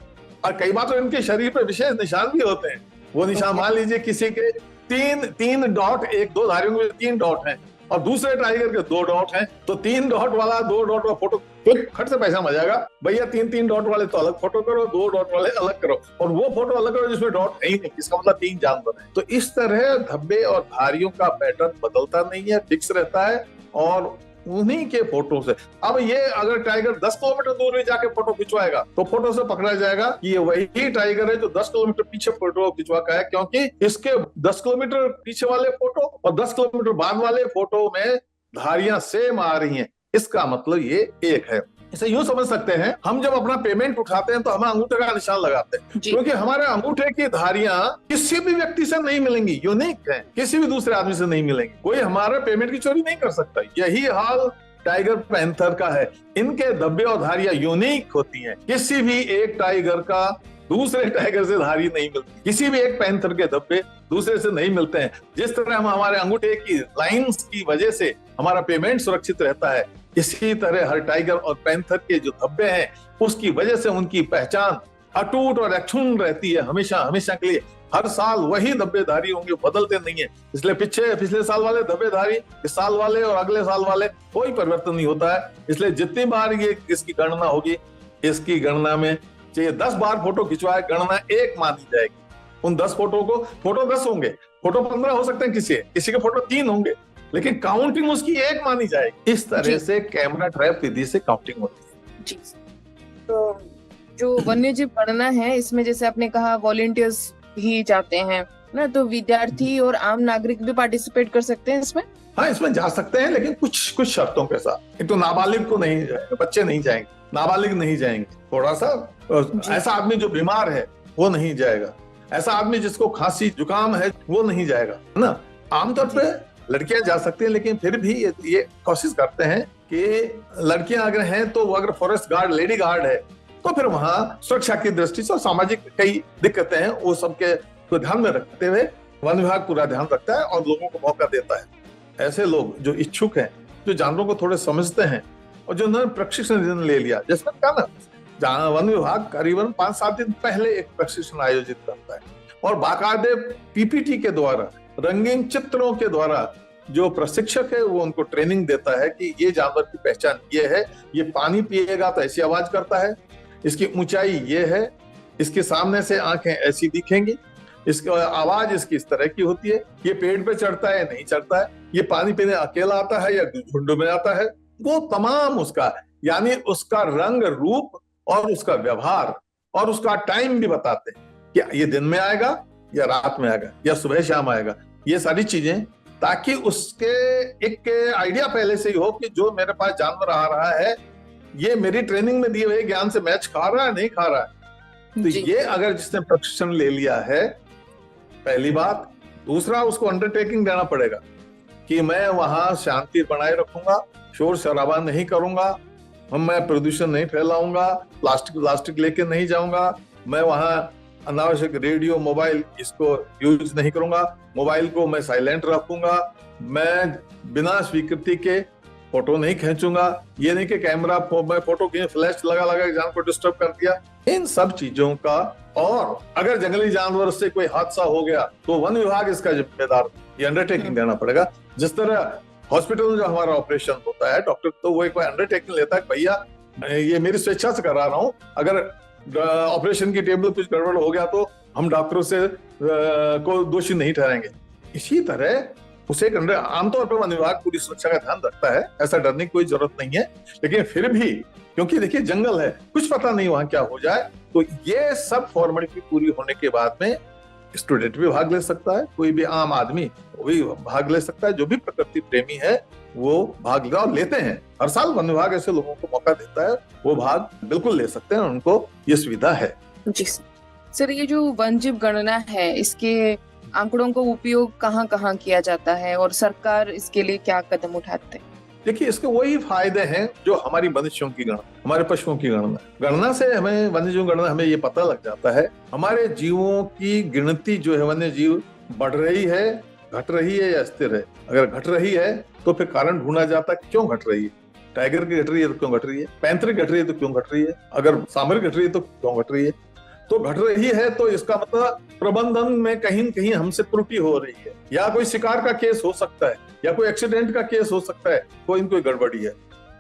और कई बार तो इनके शरीर पे विशेष निशान भी होते हैं। वो निशान, मान लीजिए किसी के 3 डॉट, 1-2 धारियों में 3 डॉट हैं और दूसरे टाइगर के 2 डॉट हैं, तो 3 डॉट वाला 2 डॉट का फोटो खट से पैसा आ जाएगा, भैया 3 डॉट वाले तो अलग फोटो करो, 2 डॉट वाले अलग करो, और वो फोटो अलग करो जिसमें डॉट है ही नहीं, इसका मतलब 3 जानवर है। तो इस तरह धब्बे और धारियों का पैटर्न बदलता नहीं है, फिक्स रहता है, और उन्हीं के फोटो से। अब ये अगर टाइगर 10 किलोमीटर दूर भी जाके फोटो खिंचवाएगा तो फोटो से पकड़ा जाएगा कि ये वही टाइगर है जो 10 किलोमीटर पीछे फोटो खिंचवा का है, क्योंकि इसके 10 किलोमीटर पीछे वाले फोटो और 10 किलोमीटर बाद वाले फोटो में धारियां सेम आ रही हैं। इसका मतलब ये एक है। इसे यूं समझ सकते हैं, हम जब अपना पेमेंट उठाते हैं तो हम अंगूठे का निशान लगाते हैं, क्योंकि हमारे अंगूठे की धारियां किसी भी व्यक्ति से नहीं मिलेंगी, यूनिक है, किसी भी दूसरे आदमी से नहीं मिलेंगी। कोई हमारे पेमेंट की चोरी नहीं कर सकता। यही हाल टाइगर पैंथर का है। इनके धब्बे और धारियां यूनिक होती हैं। किसी भी एक टाइगर का दूसरे टाइगर से धारी नहीं मिलती, किसी भी एक पैंथर के धब्बे दूसरे से नहीं मिलते हैं। जिस तरह हम हमारे अंगूठे की लाइंस की वजह से हमारा पेमेंट सुरक्षित रहता है, इसी तरह हर टाइगर और पैंथर के जो धब्बे हैं उसकी वजह से उनकी पहचान अटूट और अक्षुण्ण रहती है, हमेशा हमेशा के लिए। हर साल वही धब्बेधारी होंगे, बदलते नहीं है। इसलिए पिछले साल वाले धब्बेधारी, इस साल वाले और अगले साल वाले, कोई परिवर्तन नहीं होता है। इसलिए जितनी बार ये इसकी गणना होगी, इसकी गणना में चाहिए 10 बार फोटो खिंचवाए, गणना 1 मानी जाएगी। उन 10 फोटो को, फोटो 10 होंगे, फोटो 15 हो सकते हैं, किसी के फोटो 3 होंगे, लेकिन काउंटिंग उसकी 1 मानी जाएगी। इस तरह से कैमरा ट्रैप विधि से काउंटिंग होती है। जी। तो जो वन्यजीव गणना है, इसमें जैसे आपने कहा वॉलंटियर्स ही जाते हैं ना, तो विद्यार्थी और आम नागरिक भी पार्टिसिपेट कर सकते हैं इसमें? हाँ, इसमें जा सकते हैं, लेकिन कुछ शर्तों के साथ। एक तो नाबालिग को नहीं जाएंगे, बच्चे नहीं जाएंगे, नाबालिग नहीं जाएंगे। थोड़ा सा ऐसा आदमी जो बीमार है वो नहीं जाएगा, ऐसा आदमी जिसको खांसी जुकाम है वो नहीं जाएगा, है ना। आमतौर पे लड़कियां जा सकती हैं, लेकिन फिर भी ये कोशिश करते हैं कि लड़कियां अगर हैं तो वो अगर फॉरेस्ट गार्ड लेडी गार्ड है तो फिर वहां सुरक्षा की दृष्टि से और सामाजिक कई दिक्कतें हैं, वो सबके को ध्यान में रखते हुए वन विभाग पूरा ध्यान रखता है और लोगों को मौका देता है। ऐसे लोग जो इच्छुक हैं, जो जानवरों को थोड़े समझते हैं और जो उन्होंने प्रशिक्षण ले लिया, जैसे कहा ना, वन विभाग करीबन 5-7 दिन पहले एक प्रशिक्षण आयोजित करता है और बाकायदे पीपीटी के द्वारा, रंगीन चित्रों के द्वारा जो प्रशिक्षक है वो उनको ट्रेनिंग देता है कि ये जानवर की पहचान ये है, ये पानी पिएगा तो ऐसी आवाज करता है, इसकी ऊंचाई ये है, इसके सामने से आंखें ऐसी दिखेंगी, इसकी आवाज इसकी इस तरह की होती है, ये पेड़ पे चढ़ता है नहीं चढ़ता है, ये पानी पीने अकेला आता है या झुंड में आता है, वो तमाम उसका, यानी उसका रंग रूप और उसका व्यवहार और उसका टाइम भी बताते हैं कि ये दिन में आएगा या रात में आएगा या सुबह शाम आएगा, ये सारी चीजें, ताकि उसके एक आइडिया पहले से ही हो कि जो मेरे पास जानवर आ रहा है ये मेरी ट्रेनिंग में दिए हुए ज्ञान से मैच खा रहा है नहीं खा रहा है। तो ये अगर जिसने प्रशिक्षण ले लिया है, पहली बात। दूसरा, उसको अंडरटेकिंग देना पड़ेगा कि मैं वहां शांति बनाए रखूंगा, शोर शराबा नहीं करूंगा, मैं प्रदूषण नहीं फैलाऊंगा, प्लास्टिक लेके नहीं जाऊंगा, मैं वहां अनावश्यक रेडियो मोबाइल इसको यूज नहीं करूंगा, मोबाइल को मैं साइलेंट रखूंगा, मैं बिना स्वीकृति के फोटो नहीं खींचूंगा, ये नहीं कि कैमरा मैं फोटो की फ्लैश लगा जान को डिस्टर्ब कर दिया, इन सब चीजों का। और अगर जंगली जानवर से कोई हादसा हो गया तो वन विभाग इसका जिम्मेदार, ये अंडरटेकिंग देना पड़ेगा। जिस तरह हॉस्पिटल में जो हमारा ऑपरेशन होता है, डॉक्टर तो वो एक अंडरटेकिंग लेता है, भैया ये मेरी स्वेच्छा से करा रहा हूं, अगर ऑपरेशन की टेबल कुछ गड़बड़ हो गया तो हम डॉक्टरों से को दोषी नहीं ठहरेंगे। इसी तरह उसे आमतौर पर वन विभाग पूरी सुरक्षा का ध्यान रखता है, ऐसा डरने की कोई जरूरत नहीं है, लेकिन फिर भी क्योंकि देखिए जंगल है, कुछ पता नहीं वहां क्या हो जाए, तो ये सब फॉर्मेलिटी पूरी होने के बाद में स्टूडेंट भी भाग ले सकता है, कोई भी आम आदमी वो भी भाग ले सकता है, जो भी प्रकृति प्रेमी है वो भाग ले और लेते हैं। हर साल वन विभाग ऐसे लोगों को मौका देता है, वो भाग बिल्कुल ले सकते हैं, उनको ये सुविधा है। जी सर, ये जो वन्यजीव गणना है, इसके आंकड़ों का उपयोग कहाँ कहाँ किया जाता है और सरकार इसके लिए क्या कदम उठाते हैं? देखिए, इसके वही फायदे हैं जो हमारी मनुष्यों की गणना, हमारे पशुओं की गणना से हमें वन्यजीव गणना हमें ये पता लग जाता है हमारे जीवों की गिनती जो है वन्य जीव बढ़ रही है, घट रही है या स्थिर है। अगर घट रही है तो फिर कारण ढूंढा जाता है क्यों घट रही है। टाइगर की घट रही है तो क्यों घट रही है, पैंथर घट रही है तो क्यों घट रही है, अगर सांभर घट रही है तो क्यों घट रही है। तो घट रही है तो इसका मतलब प्रबंधन में कहीं न कहीं हमसे त्रुटि हो रही है, या कोई शिकार का केस हो सकता है, या कोई एक्सीडेंट का केस हो सकता है, कोई गड़बड़ी है।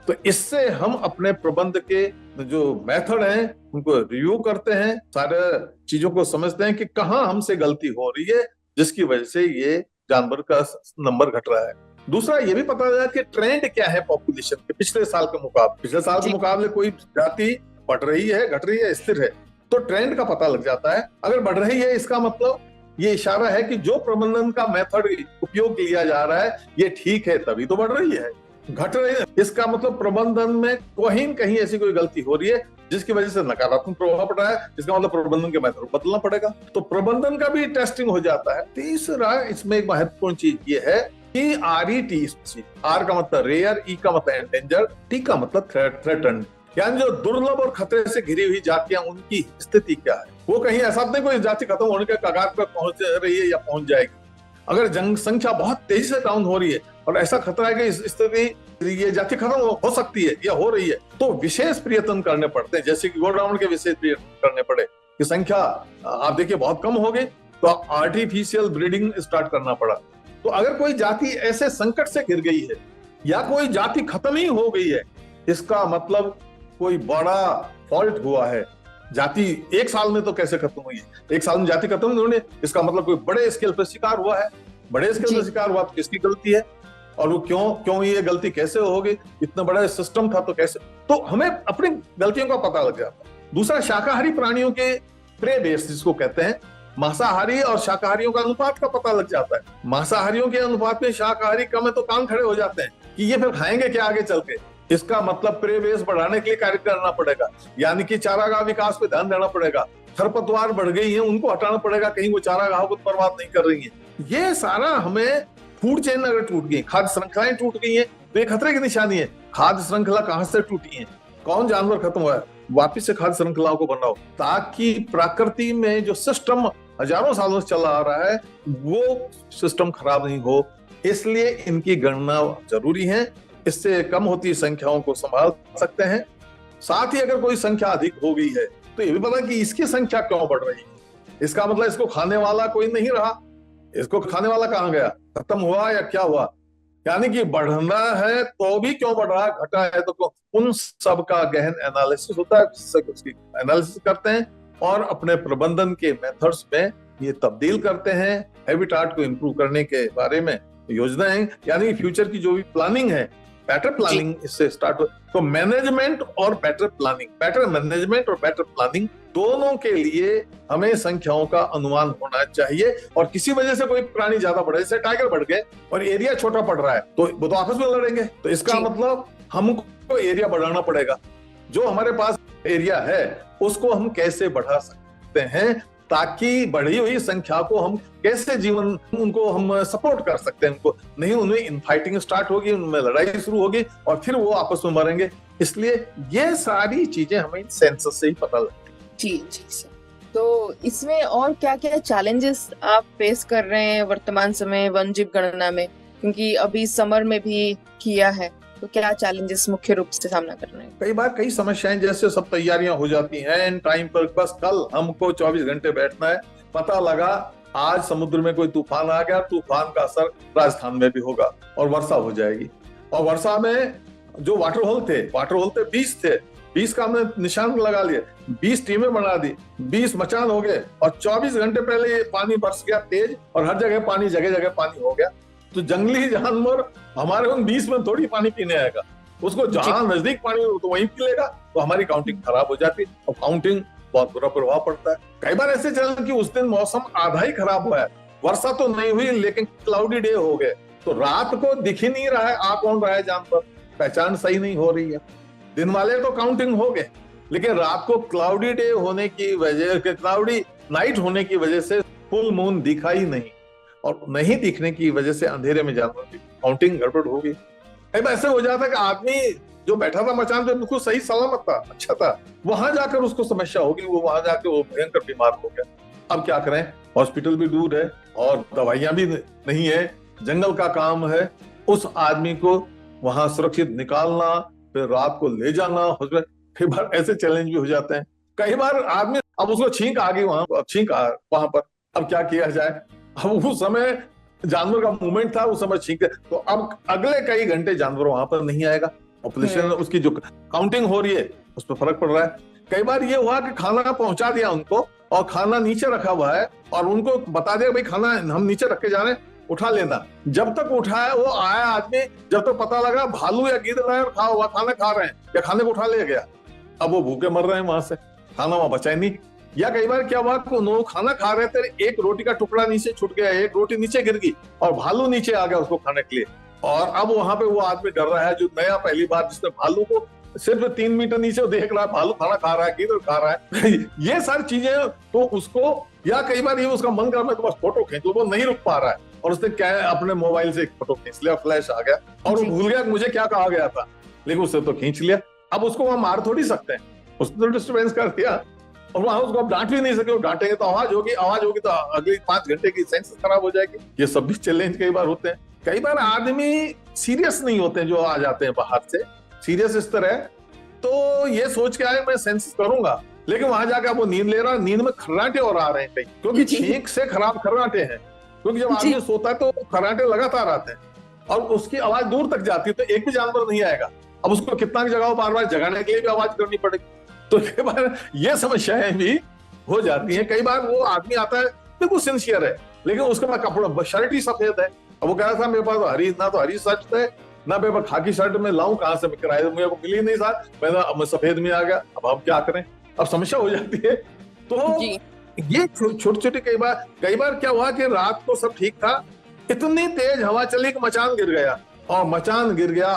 तो इससे हम अपने प्रबंध के जो मेथड हैं उनको रिव्यू करते हैं, सारे चीजों को समझते हैं कि कहाँ हमसे गलती हो रही है जिसकी वजह से ये जानवर का नंबर घट रहा है। दूसरा ये भी पता लगा कि ट्रेंड क्या है पॉपुलेशन के पिछले साल के मुकाबले कोई जाति बढ़ रही है, घट रही है, स्थिर है, तो ट्रेंड का पता लग जाता है। अगर बढ़ रही है इसका मतलब ये इशारा है कि जो प्रबंधन का मेथड उपयोग लिया जा रहा है ये ठीक है, तभी तो बढ़ रही है। घट रही है इसका मतलब प्रबंधन में कहीं न कहीं ऐसी कोई गलती हो रही है जिसकी वजह से नकारात्मक प्रभाव पड़ रहा है, जिसका मतलब प्रबंधन के मेथड बदलना पड़ेगा, तो प्रबंधन का भी टेस्टिंग हो जाता है। तीसरा इसमें एक महत्वपूर्ण चीज ये है कि RET, आर का मतलब रेयर, ई का मतलब एंडेंजर, टी का मतलब थ्रेटन्ड, यानी जो दुर्लभ और खतरे से घिरी हुई जातियां उनकी स्थिति क्या है। वो कहीं ऐसा नहीं कोई जाति खत्म होने के कगार पर पहुंच रही है या पहुंच जाएगी। अगर जनसंख्या बहुत तेजी से डाउन हो रही है और ऐसा खतरा है कि इस स्थिति ये जाति खत्म हो सकती है या हो रही है, तो विशेष प्रयत्न करने पड़ते हैं, जैसे कि गोडाउन के विशेष प्रयत्न करने पड़े कि संख्या आप देखिए बहुत कम हो गई तो आर्टिफिशियल ब्रीडिंग स्टार्ट करना पड़ा। तो अगर कोई जाति ऐसे संकट से घिर गई है या कोई जाति खत्म ही हो गई है, इसका मतलब कोई बड़ा फॉल्ट हुआ है। जाति एक साल में तो कैसे खत्म हुई है, एक साल में जाति खत्म नहीं होनी, इसका मतलब कोई बड़े स्केल पर शिकार हुआ है। बड़े स्केल पर शिकार हुआ तो किसकी गलती है और वो क्यों ये गलती कैसे होगी, इतना बड़ा सिस्टम था तो कैसे। तो हमें अपनी गलतियों का पता लग जाता है। दूसरा, शाकाहारी प्राणियों के प्रे बेस जिसको कहते हैं, मांसाहारी और शाकाहारियों का अनुपात का पता लग जाता है। मांसाहारियों के अनुपात में शाकाहारी कम है तो कान खड़े हो जाते हैं कि ये फिर खाएंगे क्या आगे चल के। इसका मतलब प्रे बेस बढ़ाने के लिए कार्य करना पड़ेगा, यानी कि चारागाह विकास पे ध्यान देना पड़ेगा। खरपतवार बढ़ गई है, उनको हटाना पड़ेगा, कहीं वो चारागाह को बर्बाद नहीं कर रही है। ये सारा हमें फूड चेन अगर टूट गई, खाद्य श्रृंखलाएं टूट गई हैं, तो ये खतरे की निशानी है। खाद्य श्रृंखला कहां से टूटी है, कौन जानवर खत्म हुआ है, वापिस से खाद्य श्रृंखलाओं को बनाओ, ताकि प्रकृति में जो सिस्टम हजारों सालों से चला आ रहा है वो सिस्टम खराब नहीं हो। इसलिए इनकी गणना जरूरी है। इससे कम होती संख्याओं को संभाल सकते हैं। साथ ही अगर कोई संख्या अधिक हो गई है तो ये भी पता कि इसकी संख्या क्यों बढ़ रही है। इसका मतलब इसको खाने वाला कोई नहीं रहा, इसको खाने वाला कहां गया, खत्म हुआ या क्या हुआ, यानी कि बढ़ना है तो भी क्यों बढ़ रहा है, घटा है तो क्यों। उन सब का गहन एनालिसिस होता है, उसकी एनालिसिस करते हैं और अपने प्रबंधन के मेथड्स में ये तब्दील करते हैं। हैबिटाट को इंप्रूव करने के बारे में योजनाएं, यानी फ्यूचर की जो भी प्लानिंग है, बेटर प्लानिंग इससे स्टार्ट हो। तो मैनेजमेंट और बेटर प्लानिंग, बेटर मैनेजमेंट और बेटर प्लानिंग दोनों के लिए हमें संख्याओं का अनुमान होना चाहिए। और किसी वजह से कोई प्राणी ज्यादा बढ़े, जैसे टाइगर बढ़ गए और एरिया छोटा पड़ रहा है, तो वो तो आपस में लड़ेंगे। तो इसका मतलब हमको एरिया बढ़ाना पड़ेगा। जो हमारे पास एरिया है उसको हम कैसे बढ़ा सकते हैं, ताकि बढ़ी हुई संख्या को हम कैसे जीवन उनको हम सपोर्ट कर सकते हैं। उनको नहीं, उनमें इनफाइटिंग स्टार्ट होगी, उनमें लड़ाई शुरू होगी और फिर वो आपस में मरेंगे। इसलिए ये सारी चीजें हमें सेंसस से ही पता लगती है। जी जी सर। तो इसमें और क्या क्या चैलेंजेस आप फेस कर रहे हैं वर्तमान समय वन जीव गणना में, क्योंकि अभी समर में भी किया है, तो क्या चैलेंजेस मुख्य रूप से सामना कर रहे हैं? कई बार कई समस्याएं, जैसे सब तैयारियां हो जाती हैं एंड टाइम पर, बस कल हमको 24 घंटे बैठना है, पता लगा आज समुद्र में कोई तूफान आ गया, तूफान का असर राजस्थान में भी होगा और वर्षा हो जाएगी। और वर्षा में जो वाटर होल थे 20 थे, 20 का हमने निशान लगा लिया, 20 टीमें बना दी, 20 मचान हो गए और 24 घंटे पहले ये पानी बरस गया तेज और हर जगह पानी, जगह जगह पानी हो गया। तो जंगली जानवर हमारे उन 20 में थोड़ी पानी पीने आएगा, उसको जहां नजदीक पानी तो वहीं पी लेगा। तो हमारी काउंटिंग खराब हो जाती है और काउंटिंग बहुत बुरा प्रभाव पड़ता है। कई बार ऐसे चल कि उस दिन मौसम आधा ही खराब हुआ है, वर्षा तो नहीं हुई लेकिन क्लाउडी डे हो गए, तो रात को दिख ही नहीं रहा है आ कौन रहा है जानवर, पहचान सही नहीं हो रही है। दिन वाले तो काउंटिंग हो गए, लेकिन रात को क्लाउडी डे होने की वजह, क्लाउडी नाइट होने की वजह से फुल मून दिखा ही नहीं, और नहीं दिखने की वजह से अंधेरे में जानवर की काउंटिंग गड़बड़ हो गई। ऐसे हो जाता है कि आदमी जो बैठा था मचान पे बिल्कुल सही सलामत था, अच्छा था, वहां जाकर उसको समस्या होगी, वो वहां जाकर वो भयंकर बीमार हो गया। अब क्या करें, हॉस्पिटल भी दूर है और दवाइयां भी नहीं है, जंगल का काम है, उस आदमी को वहां सुरक्षित निकालना, फिर रात को ले जाना। कई बार ऐसे चैलेंज भी हो जाते हैं। कई बार आदमी, अब उसको छींक आ गई वहां पर, अब क्या किया जाए। अब उस समय जानवर का मूवमेंट था, उस समय छींक, तो अब अगले कई घंटे जानवर वहां पर नहीं आएगा। पॉपुलेशन उसकी जो काउंटिंग हो रही है उस पर फर्क पड़ रहा है। कई बार ये हुआ कि खाना पहुंचा दिया उनको और खाना नीचे रखा हुआ है और उनको बता दिया भाई खाना हम नीचे रख के जा रहे हैं, उठा लेना। जब तक उठाया वो आया आदमी, जब तक पता लगा भालू या गिद्ध खा हुआ खाना खा रहे हैं या खाने को उठा ले गया, अब वो भूखे मर रहे हैं, वहां से खाना वहां बचा ही नहीं। या कई बार क्या हुआ कि उन्होंने खाना खा रहे थे, एक रोटी का टुकड़ा नीचे छूट गया, एक रोटी नीचे गिर गई और भालू नीचे आ गया उसको खाने के लिए। और अब वहां पे वो आदमी डर रहा है जो नया पहली बार, जिसने भालू को सिर्फ 3 मीटर नीचे देख रहा है, भालू खाना खा रहा है, गिद्ध खा रहा है ये सारी चीजें तो उसको, या कई बार ये उसका मन कर रहा है तो बस फोटो खींच लो, वो नहीं रुक पा रहा है और उसने क्या है अपने मोबाइल से एक फोटो खींच लिया, फ्लैश आ गया और वो भूल गया मुझे क्या कहा गया था, लेकिन उससे तो खींच लिया। अब उसको वहां मार थोड़ी सकते हैं, उसने तो डिस्टर्बेंस कर दिया और वहां उसको आप डांट भी नहीं सके, डांटेंगे तो आवाज होगी तो अगली 5 घंटे की सेंस खराब हो जाएगी। ये सब भी चैलेंज कई बार होते हैं। कई बार आदमी सीरियस नहीं होते हैं जो आ जाते हैं बाहर से, सीरियस इस तरह तो ये सोच के आए मैं सेंस करूंगा, लेकिन वहां जाकर वो नींद ले रहा है, नींद में खर्राटे और आ रहे हैं कई, क्योंकि छींक से खराब खर्राटे हैं। क्योंकि जब आदमी सोता है तो खर्राटे लगातार आते हैं और उसकी आवाज दूर तक जाती है, तो एक भी जानवर नहीं आएगा। अब उसको कितना जगह बार बार जगाने के लिए भी आवाज करनी पड़ेगी, तो कई बार ये समस्याएं भी हो जाती हैं। कई बार वो आदमी आता है बिल्कुल सिंसियर है, लेकिन उसका मैं कपड़ा शर्ट ही सफेद है, अब वो कह रहा था मेरे पास हरी शर्ट है ना, मेरे पास खाकी शर्ट में लाऊं कहां से, किराए मेरे को मिली नहीं साथ, मैं सफेद में आ गया, अब हम क्या करें, अब समस्या हो जाती है। तो ये छोटे छोटे कई बार क्या हुआ कि रात को सब ठीक था, इतनी तेज हवा चली कि मचान गिर गया, और मचान गिर गया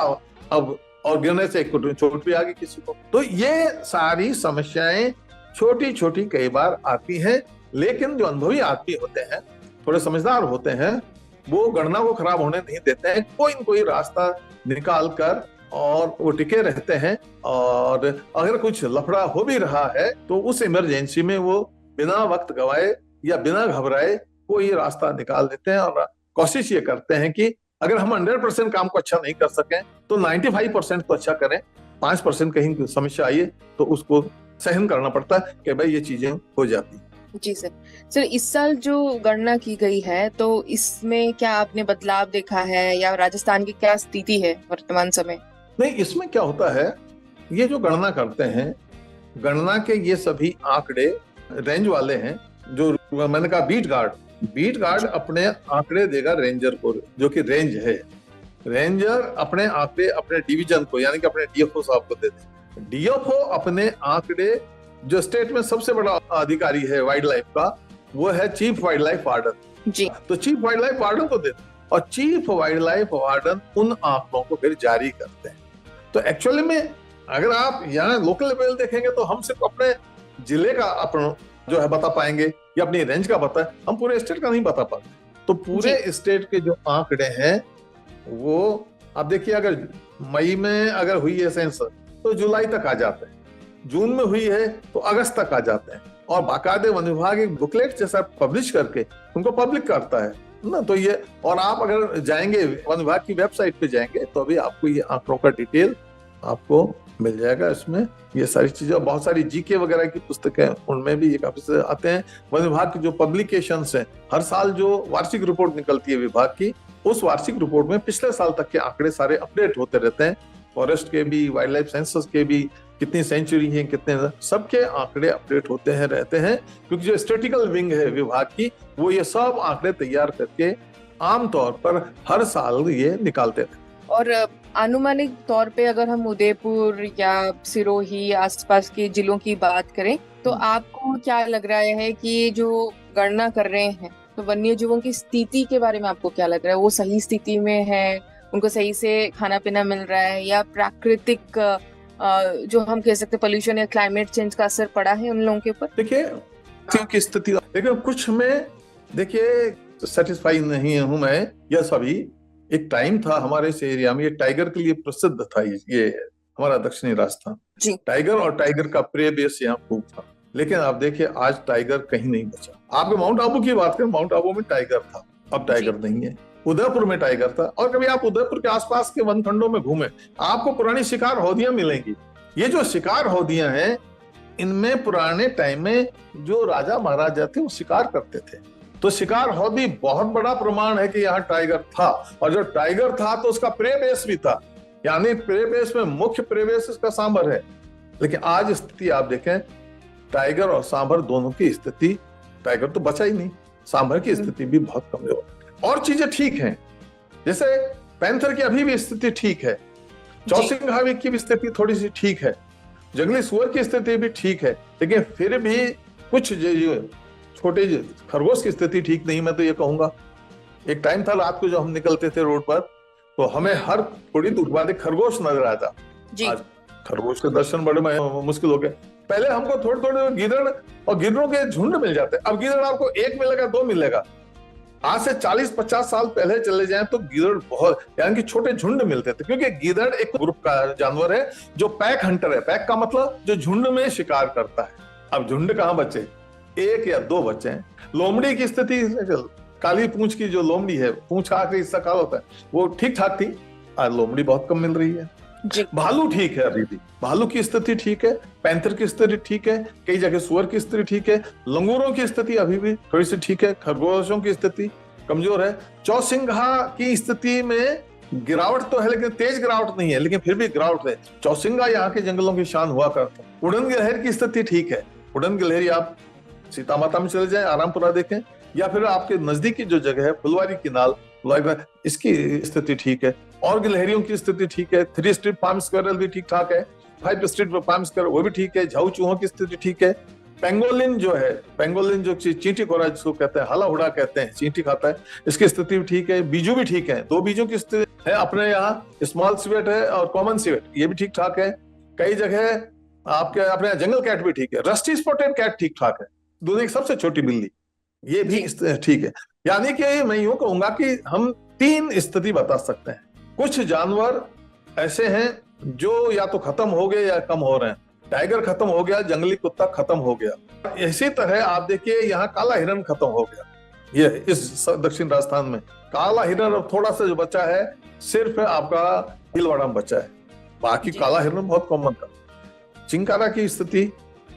अब, और गिरने से एक चोट भी आ गई किसी को। तो ये सारी समस्याएं छोटी छोटी कई बार आती हैं, लेकिन जो अनुभवी आदमी होते हैं, थोड़े समझदार होते हैं, वो गणना को खराब होने नहीं देते हैं, कोई न कोई रास्ता निकाल कर और वो टिके रहते हैं। और अगर कुछ लफड़ा हो भी रहा है तो उस इमरजेंसी में वो बिना वक्त गवाए या बिना घबराए कोई रास्ता निकाल देते हैं। और कोशिश ये करते हैं कि अगर हम 100% काम को अच्छा नहीं कर सकें तो 95% तो अच्छा करें, 5% कहीं समस्या आई तो उसको सहन करना पड़ता है कि भाई ये चीजें हो जाती हैं। जी सर। सर, इस साल जो गणना की गई है तो इसमें क्या आपने बदलाव देखा है, या राजस्थान की क्या स्थिति है वर्तमान समय? नहीं, इसमें क्या होता है, ये जो गणना करते हैं, गणना के ये सभी आंकड़े रेंज वाले हैं। जो मैंने कहा बीट गार्ड अपने आंकड़े देगा रेंजर को, जो कि रेंज है। रेंजर अपने आंकड़े अपने डिवीजन को यानी कि अपने डीएफओ साहब को देते हैं। डीएफओ अपने आंकड़े, जो स्टेट में सबसे बड़ा अधिकारी है वाइल्ड लाइफ का, वो है चीफ वाइल्ड लाइफ वार्डन जी। तो चीफ वाइल्ड लाइफ वार्डन को देते हैं और चीफ वाइल्ड लाइफ वार्डन उन आंकड़ों को फिर जारी करते हैं। तो एक्चुअली में अगर आप यहाँ लोकल लेवल देखेंगे तो हम सिर्फ अपने जिले का अपना जो है बता पाएंगे या अपनी रेंज का बता, हम पूरे स्टेट का नहीं बता पाते। तो पूरे स्टेट के जो आंकड़े हैं वो आप देखिए, अगर मई में अगर हुई है सेंसस तो जुलाई तक आ जाते हैं, जून में हुई है तो अगस्त तक आ जाते हैं। और बाकायदे वन विभाग एक बुकलेट जैसा पब्लिश करके उनको पब्लिक करता है ना। तो ये, और आप अगर जाएंगे वन विभाग की वेबसाइट पे जाएंगे तो अभी आपको ये आंकड़ों का डिटेल आपको मिल जाएगा। इसमें ये सारी चीजें, बहुत सारी जीके वगैरह की पुस्तकें उनमें भी ये काफी से आते हैं। वन विभाग की जो पब्लिकेशंस हैं, हर साल जो वार्षिक रिपोर्ट निकलती है विभाग की, उस वार्षिक रिपोर्ट में पिछले साल तक के आंकड़े सारे अपडेट होते रहते हैं। फॉरेस्ट के भी, वाइल्ड लाइफ सेंसस के भी, कितनी सेंचुरी है, कितने, सबके आंकड़े अपडेट होते हैं रहते हैं। क्योंकि जो स्टैटिस्टिकल विंग है विभाग की, वो ये सब आंकड़े तैयार करके आमतौर पर हर साल ये निकालते रहते हैं। और आनुमानिक तौर पे अगर हम उदयपुर या सिरोही आसपास के जिलों की बात करें तो आपको क्या लग रहा है कि जो गणना कर रहे हैं तो वन्य जीवों की स्थिति के बारे में आपको क्या लग रहा है? वो सही स्थिति में है, उनको सही से खाना पीना मिल रहा है, या प्राकृतिक जो हम कह सकते पोल्यूशन या क्लाइमेट चेंज का असर पड़ा है उन लोगों के ऊपर? देखिए की स्थिति, देखिए कुछ में देखिए सेटिस्फाई नहीं हूं मैं। यह सभी एक टाइम था हमारे इस एरिया में, ये टाइगर के लिए प्रसिद्ध था। ये हमारा दक्षिणी राजस्थान टाइगर और टाइगर का प्रे बेस यहाँ खूब था। लेकिन आप देखिए आज टाइगर कहीं नहीं बचा। आपके माउंट आबू की बात करें, माउंट आबू में टाइगर था, अब टाइगर नहीं है। उदयपुर में टाइगर था। और कभी आप उदयपुर के आसपास के वनखंडों में घूमें, आपको पुरानी शिकार हौदियां मिलेंगी। ये जो शिकार हौदियां हैं, इनमें पुराने टाइम में जो राजा महाराजा थे वो शिकार करते थे। तो शिकार हौदी बहुत बड़ा प्रमाण है कि यहाँ टाइगर था। और जो टाइगर था तो उसका प्रे बेस भी था, यानी प्रे बेस में मुख्य प्रे बेस इसका सांभर है। लेकिन आज स्थिति आप देखें, टाइगर और सांभर दोनों की स्थिति, टाइगर तो बचा ही नहीं, सांभर की स्थिति भी बहुत कमजोर है। और चीजें ठीक हैं, जैसे पैंथर की अभी भी स्थिति ठीक है, चौसिंघावी की भी स्थिति थोड़ी सी ठीक है, जंगली सुअर की स्थिति भी ठीक है। लेकिन फिर भी कुछ छोटे खरगोश की स्थिति ठीक नहीं। मैं तो ये कहूंगा, एक टाइम था रात को जो हम निकलते थे रोड पर तो हमें हर थोड़ी दूर बाद एक खरगोश नजर आता। आज खरगोश के दर्शन बड़े मुश्किल हो गए। पहले हमको थोड़े थोड़े गिदड़ और गिदड़ों के झुंड मिल जाते, अब गिदड़ आपको एक मिलेगा, दो मिलेगा। आज से 40-50 साल पहले चले जाएं तो गिदड़ बहुत, यानी कि छोटे झुंड मिलते थे। क्योंकि गिदड़ एक ग्रुप का जानवर है जो पैक हंटर है। पैक का मतलब जो झुंड में शिकार करता है। अब झुंड कहाँ बचे, एक या दो बचे हैं। लोमड़ी की स्थिति, काली पूंछ की जो लोमड़ी है, पूंछ का आखिरी हिस्सा काला होता है, वो ठीक ठाक थी। आज लोमड़ी बहुत कम मिल रही है। भालू ठीक है, अभी भी भालू की स्थिति ठीक है, पैंथर की स्थिति ठीक है, कई जगह सुअर की स्थिति ठीक है, लंगूरों की स्थिति अभी भी थोड़ी सी ठीक है, खरगोशों की स्थिति कमजोर है। चौसिंघा की स्थिति में गिरावट तो है, लेकिन तेज गिरावट नहीं है, लेकिन फिर भी गिरावट है। चौसिंघा यहाँ के जंगलों की शान हुआ करता। उड़न गिलहर की स्थिति ठीक है। उड़न गिलहरी आप सीता माता में चले जाएं, आरामपुरा देखें, या फिर आपके नजदीकी जो जगह है फुलवारी की नाल, इसकी स्थिति ठीक है। और गिलहरियों की स्थिति ठीक है। 3 स्ट्रीट फार्म स्क्वायरल भी ठीक ठाक है। 5 स्ट्रीट फार्म स्क्वायरल वो भी ठीक है। झाऊ चूहों की स्थिति ठीक है। पेंगोलिन जो है, पेंगोलिन जो चींटी कोरा जिसको कहते हैं, हला हुड़ा कहते हैं, चींटी खाता है, इसकी स्थिति भी ठीक है। बीजू भी ठीक है। 2 बीजों की स्थिति है अपने यहाँ, स्मॉल सिवेट है और कॉमन सिवेट, ये भी ठीक ठाक है। कई जगह आपके अपने जंगल कैट भी ठीक है। रस्टी स्पॉटेड कैट ठीक ठाक है, दुनिया की सबसे छोटी बिल्ली, ये भी ठीक है। यानी कि मैं यूं कहूंगा कि हम 3 स्थिति बता सकते हैं। कुछ जानवर ऐसे हैं जो या तो खत्म हो गए या कम हो रहे हैं। टाइगर खत्म हो गया, जंगली कुत्ता खत्म हो गया। इसी तरह आप देखिए यहाँ काला हिरन खत्म हो गया। ये इस दक्षिण राजस्थान में काला हिरन अब थोड़ा सा जो बचा है, सिर्फ आपका भीलवाड़ा में बचा है, बाकी काला हिरन बहुत कॉमन था। चिंकारा की स्थिति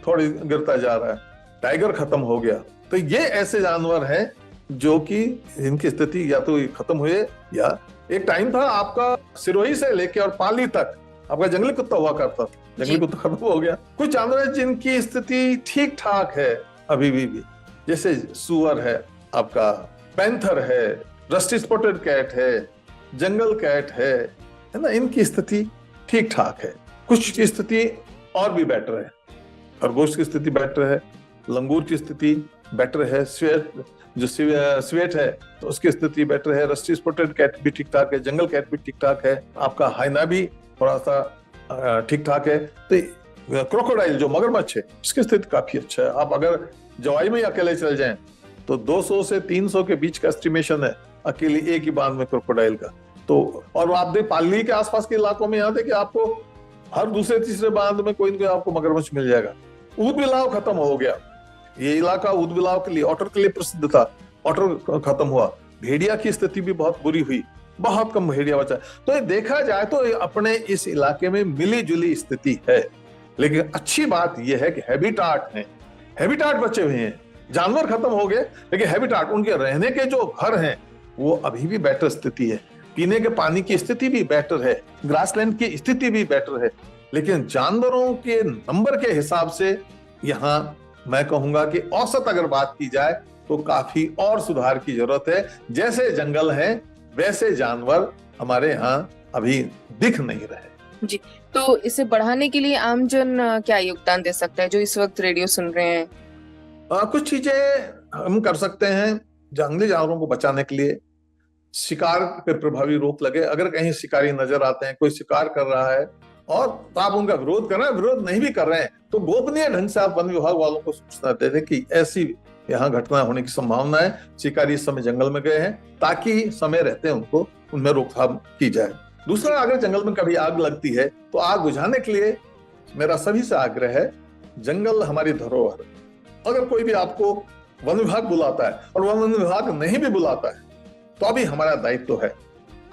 थोड़ी गिरता जा रहा है, टाइगर खत्म हो गया। तो ये ऐसे जानवर हैं जो कि इनकी स्थिति या तो खत्म हुए, या एक टाइम था आपका सिरोही से लेके और पाली तक आपका जंगली कुत्ता हुआ करता था, जंगली कुत्ता खत्म हो गया। कुछ जानवर हैं जिनकी स्थिति ठीक ठाक है अभी भी, जैसे सुअर है, आपका पैंथर है, रस्टी स्पॉटेड कैट है, जंगल कैट है ना, इनकी स्थिति ठीक ठाक है। कुछ की स्थिति और भी बेटर है, खरगोश की स्थिति बेटर है, लंगूर की स्थिति बेटर है, स्वेट है तो उसकी स्थिति बेटर है, रस्टी स्पॉटेड कैट भी ठीक ठाक है, जंगल कैट भी ठीक ठाक है, आपका हाइना भी थोड़ा सा ठीक ठाक है। तो क्रोकोडाइल जो मगरमच्छ है, उसकी स्थिति काफी अच्छा है। आप अगर जवाई में अकेले चल जाएं तो 200 से 300 के बीच का एस्टिमेशन है अकेले एक ही बांध में क्रोकोडाइल का। तो और आप देख पाली के आसपास के इलाकों में यहाँ देखिए आपको हर दूसरे तीसरे बांध में कोई ना कोई आपको मगरमच्छ मिल जाएगा। ऊद बिलाव खत्म हो गया, ये इलाका ऊद बिलाव के लिए, ऑटर के लिए प्रसिद्ध था, ऑटर खत्म हुआ। भेड़िया की स्थिति भी बहुत बुरी हुई, बहुत कम भेड़िया बचा। तो ये देखा जाए तो अपने इस इलाके में मिली जुली स्थिति है, लेकिन अच्छी बात यह है कि हैबिटाट है, हैबिटाट बचे हुए हैं। जानवर खत्म हो गए लेकिन हैबिटाट, उनके रहने के जो घर हैं वो अभी भी बेटर स्थिति है, पीने के पानी की स्थिति भी बेटर है, ग्रासलैंड की स्थिति भी बेटर है। लेकिन जानवरों के नंबर के हिसाब से यहाँ मैं कहूंगा कि औसत अगर बात की जाए तो काफी और सुधार की जरूरत है। जैसे जंगल है वैसे जानवर हमारे यहाँ अभी दिख नहीं रहे जी। तो इसे बढ़ाने के लिए आमजन क्या योगदान दे सकता है जो इस वक्त रेडियो सुन रहे हैं? कुछ चीजें हम कर सकते हैं जंगली जानवरों को बचाने के लिए। शिकार पे प्रभावी रोक लगे, अगर कहीं शिकारी नजर आते हैं, कोई शिकार कर रहा है और तो आप उनका विरोध कर रहे हैं, विरोध नहीं भी कर रहे हैं तो गोपनीय ढंग से आप वन विभाग वालों को सूचना दे दें कि ऐसी यहाँ घटना होने की संभावना है, शिकारी इस समय जंगल में गए हैं, ताकि समय रहते उनको उनमें रोकथाम की जाए। दूसरा, अगर जंगल में कभी आग लगती है तो आग बुझाने के लिए मेरा सभी से आग्रह है, जंगल हमारी धरोहर। अगर कोई भी आपको वन विभाग बुलाता है और वन विभाग नहीं भी बुलाता है तो अभी हमारा दायित्व है,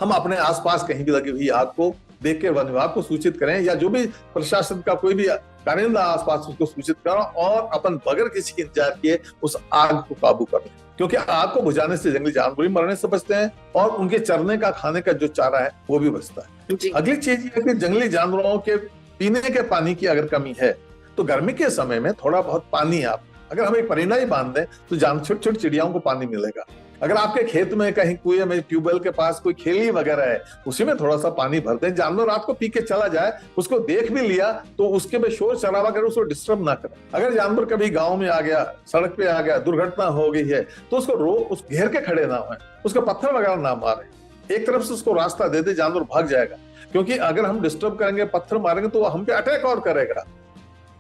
हम अपने आसपास कहीं भी लगी हुई आग को देख के वन विभाग को सूचित करें, या जो भी प्रशासन का कोई भी कारिंदा आसपास उसको सूचित करें और अपन बगैर किसी के इंतजार किए उस आग को काबू करें। क्योंकि आग को बुझाने से जंगली जानवर भी मरने से बचते हैं और उनके चरने का, खाने का जो चारा है वो भी बचता है। अगली चीज ये कि जंगली जानवरों के पीने के पानी की अगर कमी है तो गर्मी के समय में थोड़ा बहुत पानी आप अगर हम एक परिंदा ही बांध दें तो छोटी छोटी चिड़ियाओं को पानी मिलेगा। अगर आपके खेत में कहीं कुएं में, ट्यूबवेल के पास कोई खेली वगैरह है, उसी में थोड़ा सा पानी भर दें, जानवर रात को पी के चला जाए, उसको देख भी लिया तो उसके में शोर शराबा कर उसको डिस्टर्ब ना करें। अगर जानवर कभी गांव में आ गया, सड़क पे आ गया, दुर्घटना हो गई है तो उसको उस घेर के खड़े ना हो, उसको पत्थर वगैरह ना मारे, एक तरफ से उसको रास्ता दे दे, जानवर भाग जाएगा। क्योंकि अगर हम डिस्टर्ब करेंगे, पत्थर मारेंगे तो हम पे अटैक और करेगा।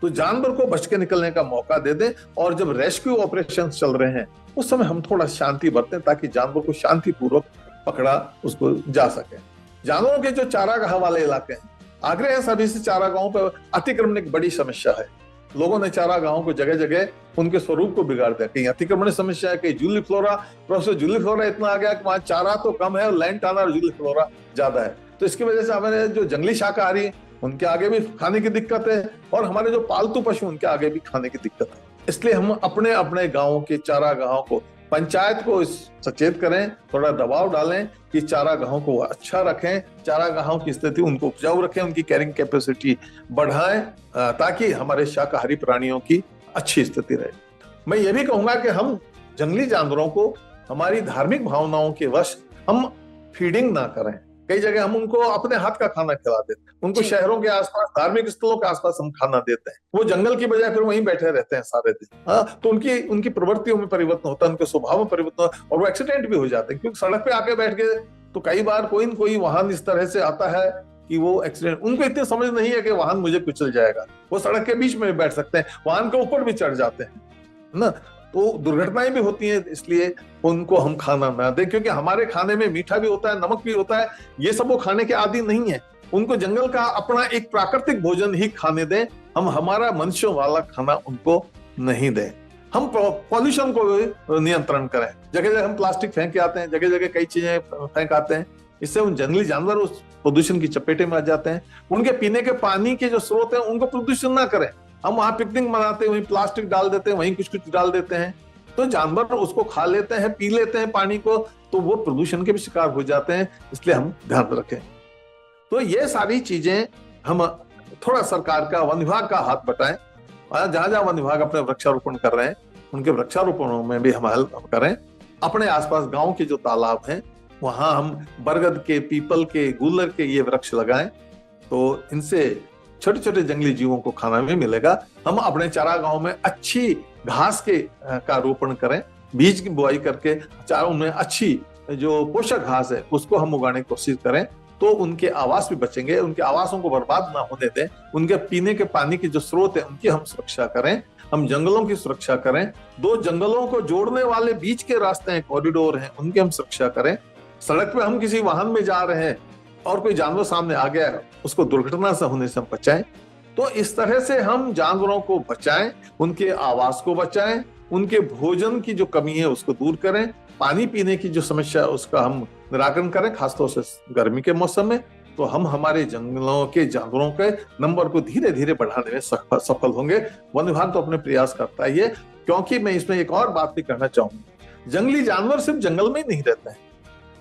तो जानवर को बच के निकलने का मौका दे दें, और जब रेस्क्यू ऑपरेशन चल रहे हैं उस समय हम थोड़ा शांति बरतें ताकि जानवर को शांतिपूर्वक पकड़ा उसको जा सके। जानवरों के जो चारागाह वाले इलाके हैं, आग्रह है सभी से, चारागाहों पर अतिक्रमण एक बड़ी समस्या है। लोगों ने चारागाहों को जगह जगह उनके स्वरूप को बिगाड़ दिया, कहीं अतिक्रमण समस्या है, कहीं juliflora, professor juliflora इतना आ गया कि वहां चारा तो कम है और लैंड टाना और जूली फ्लोरा ज्यादा है। तो इसकी वजह से हमारे जो जंगली शाकाहारी उनके आगे भी खाने की दिक्कत है और हमारे जो पालतू पशु उनके आगे भी खाने की दिक्कत है। इसलिए हम अपने अपने गांवों के चारागाहों को, पंचायत को सचेत करें, थोड़ा दबाव डालें कि चारागाहों को अच्छा रखें, चारागाहों की स्थिति उनको उपजाऊ रखें, उनकी कैरिंग कैपेसिटी बढ़ाएं ताकि हमारे शाकाहारी प्राणियों की अच्छी स्थिति रहे। मैं ये भी कहूंगा कि हम जंगली जानवरों को हमारी धार्मिक भावनाओं के वश हम फीडिंग ना करें। कई जगह हम उनको अपने हाथ का खाना खिला देते हैं, उनको शहरों के आसपास, धार्मिक स्थलों के आसपास हम खाना देते हैं, वो जंगल की बजाय फिर वहीं बैठे रहते हैं सारे दिन। हाँ, तो उनकी प्रवृत्तियों में परिवर्तन होता है, उनके स्वभाव में परिवर्तन होता है और वो एक्सीडेंट भी हो जाते हैं। क्योंकि सड़क पे आके बैठ गए तो कई बार कोई न कोई वाहन इस तरह से आता है कि वो एक्सीडेंट, उनको इतनी समझ नहीं है कि वाहन मुझे कुचल जाएगा, वो सड़क के बीच में बैठ सकते हैं, वाहन के ऊपर भी चढ़ जाते हैं ना। तो दुर्घटनाएं भी होती हैं, इसलिए उनको हम खाना ना दें, क्योंकि हमारे खाने में मीठा भी होता है, नमक भी होता है, ये सब वो खाने के आदी नहीं है। उनको जंगल का अपना एक प्राकृतिक भोजन ही खाने दें, हम हमारा मनुष्यों वाला खाना उनको नहीं दें। हम पॉल्यूशन को नियंत्रण करें, जगह जगह हम प्लास्टिक फेंक के आते हैं, जगह जगह कई चीजें फेंक आते हैं, इससे उन जंगली जानवर उस प्रदूषण की चपेटे में आ जाते हैं। उनके पीने के पानी के जो स्रोत हैं उनको प्रदूषण ना करें। हम वहां पिकनिक मनाते हैं, वहीं प्लास्टिक डाल देते हैं, वहीं कुछ कुछ डाल देते हैं, तो जानवर उसको खा लेते हैं, पी लेते हैं पानी को, तो वो प्रदूषण के भी शिकार हो जाते हैं। इसलिए हम ध्यान रखें। तो ये सारी चीजें हम थोड़ा सरकार का, वन विभाग का हाथ बटाएं, जहां जहां वन विभाग अपने वृक्षारोपण कर रहे हैं उनके वृक्षारोपणों में भी हम हेल्प करें। अपने आसपास गांव के जो तालाब हैं वहां हम बरगद के, पीपल के, गूलर के ये वृक्ष लगाएं, तो इनसे छोटे छोटे जंगली जीवों को खाना भी मिलेगा। हम अपने चारागाहों में अच्छी घास के का रोपण करें, बीज की बुआई करके चारों में अच्छी जो पोषक घास है उसको हम उगाने की कोशिश करें, तो उनके आवास भी बचेंगे, उनके आवासों को बर्बाद ना होने दें, उनके पीने के पानी के जो स्रोत है उनकी हम सुरक्षा करें, हम जंगलों की सुरक्षा करें, दो जंगलों को जोड़ने वाले बीच के रास्ते हैं, कॉरिडोर हैं, उनकी हम सुरक्षा करें। सड़क पे हम किसी वाहन में जा रहे हैं और कोई जानवर सामने आ गया है, उसको दुर्घटना से होने से हम बचाएं। तो इस तरह से हम जानवरों को बचाएं, उनके आवास को बचाएं, उनके भोजन की जो कमी है उसको दूर करें, पानी पीने की जो समस्या है उसका हम निराकरण करें, खासतौर से गर्मी के मौसम में। तो हम हमारे जंगलों के जानवरों के नंबर को धीरे धीरे बढ़ाने में सफल होंगे। वन विभाग तो अपने प्रयास करता ही है, क्योंकि मैं इसमें एक और बात भी कहना चाहूंगा, जंगली जानवर सिर्फ जंगल में ही नहीं रहते हैं,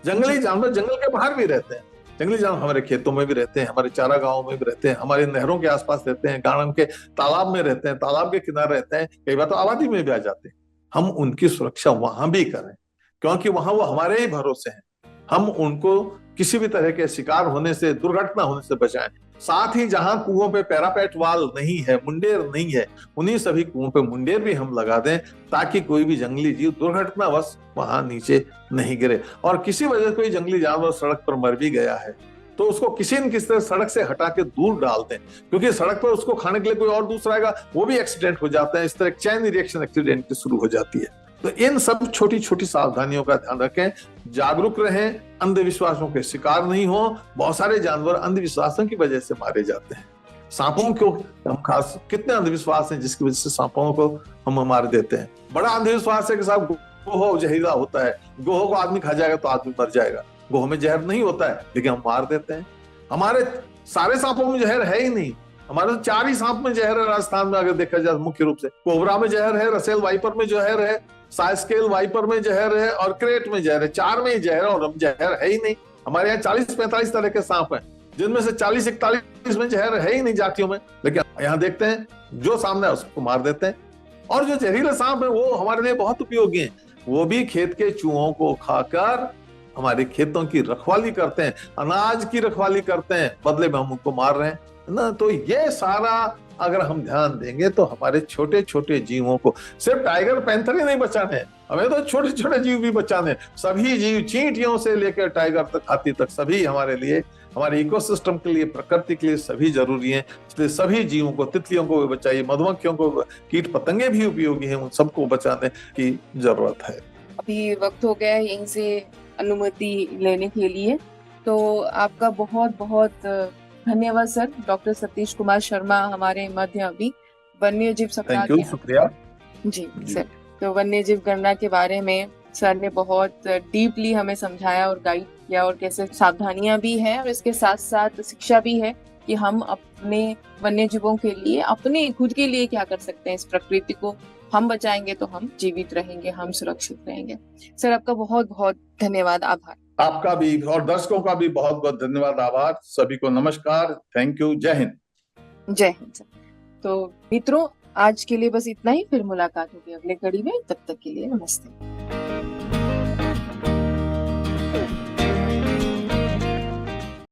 जंगली जानवर जंगल के बाहर भी रहते हैं। जंगली जानवर हमारे खेतों में भी रहते हैं, हमारे चारागाहों में भी रहते हैं, हमारे नहरों के आसपास रहते हैं, गाँव के तालाब में रहते हैं, तालाब के किनारे रहते हैं, कई बार तो आबादी में भी आ जाते हैं। हम उनकी सुरक्षा वहां भी करें, क्योंकि वहां वो हमारे ही भरोसे हैं। हम उनको किसी भी तरह के शिकार होने से, दुर्घटना होने से बचाएं। साथ ही जहां कुओं पे पैरापेट वाल नहीं है, मुंडेर नहीं है, उन्हीं सभी कुओं पे मुंडेर भी हम लगा दें, ताकि कोई भी जंगली जीव दुर्घटनावश वहां नीचे नहीं गिरे। और किसी वजह से कोई जंगली जानवर सड़क पर मर भी गया है तो उसको किसी न किसी तरह सड़क से हटा के दूर डाल दें, क्योंकि सड़क पर उसको खाने के लिए कोई और दूसरा आएगा, वो भी एक्सीडेंट हो जाता है। इस तरह चैन रिएक्शन एक्सीडेंट की शुरू हो जाती है। तो इन सब छोटी छोटी सावधानियों का ध्यान रखें, जागरूक रहें, अंधविश्वासों के शिकार नहीं हो। बहुत सारे जानवर अंधविश्वासों की वजह से मारे जाते हैं। सांपों को हम खास, कितने अंधविश्वास हैं जिसकी वजह से सांपों को हम मार देते हैं। बड़ा अंधविश्वास है कि साहब गोहो जहरीला होता है, गोहो को आदमी खा जाएगा तो आदमी मर जाएगा। गोहो में जहर नहीं होता है, लेकिन हम मार देते हैं। हमारे सारे सांपों में जहर है ही नहीं, हमारे तो 4 ही सांप में जहर है राजस्थान में, अगर देखा जाए मुख्य रूप से। कोबरा में जहर है, रसेल वाइपर में जहर है, साइस्केल वाइपर में जहर है और क्रेट में जहर है। 4 में ही जहर है और हम जहर है ही नहीं। हमारे यहाँ 40-45 तरह के सांप हैं, जिनमें से 40-41 में जहर है ही नहीं जातियों में, लेकिन यहाँ देखते हैं जो सामने है उसको मार देते हैं। और जो जहरीले सांप है वो हमारे लिए बहुत उपयोगी हैं, वो भी खेत के चूहों को खाकर हमारे खेतों की रखवाली करते हैं, अनाज की रखवाली करते हैं, बदले में हम उनको मार रहे हैं ना। तो ये सारा अगर हम ध्यान देंगे तो हमारे छोटे छोटे जीवों को, सिर्फ टाइगर पैंथर ही नहीं बचाने, हमें तो छोटे छोटे जीव भी बचाने। सभी जीव, चींटियों से लेकर टाइगर तक, हाथी तक, सभी हमारे लिए, हमारे इकोसिस्टम के लिए, प्रकृति के लिए सभी जरूरी हैं। इसलिए सभी जीवों को, तितलियों को भी बचाइए, मधुमक्खियों को, कीट पतंगे भी उपयोगी हैं, उन सबको बचाने की जरूरत है। अभी वक्त हो गया है यहीं से अनुमति लेने के लिए, तो आपका बहुत बहुत धन्यवाद सर। डॉक्टर सतीश कुमार शर्मा हमारे मध्य अभी वन्य जीव सप्ताह के, शुक्रिया जी सर। तो वन्य जीव गणना के बारे में सर ने बहुत डीपली हमें समझाया और गाइड किया, और कैसे सावधानियां भी हैं और इसके साथ साथ शिक्षा भी है कि हम अपने वन्य जीवों के लिए, अपने खुद के लिए क्या कर सकते हैं। इस प्रकृति को हम बचाएंगे तो हम जीवित रहेंगे, हम सुरक्षित रहेंगे। सर आपका बहुत बहुत धन्यवाद, आभार। आपका भी और दर्शकों का भी बहुत बहुत धन्यवाद, आभार। सभी को नमस्कार, थैंक यू, जय हिंद। जय हिंद सर। तो मित्रों, आज के लिए बस इतना ही, फिर मुलाकात होगी अगले कड़ी में। तब तक के लिए नमस्ते।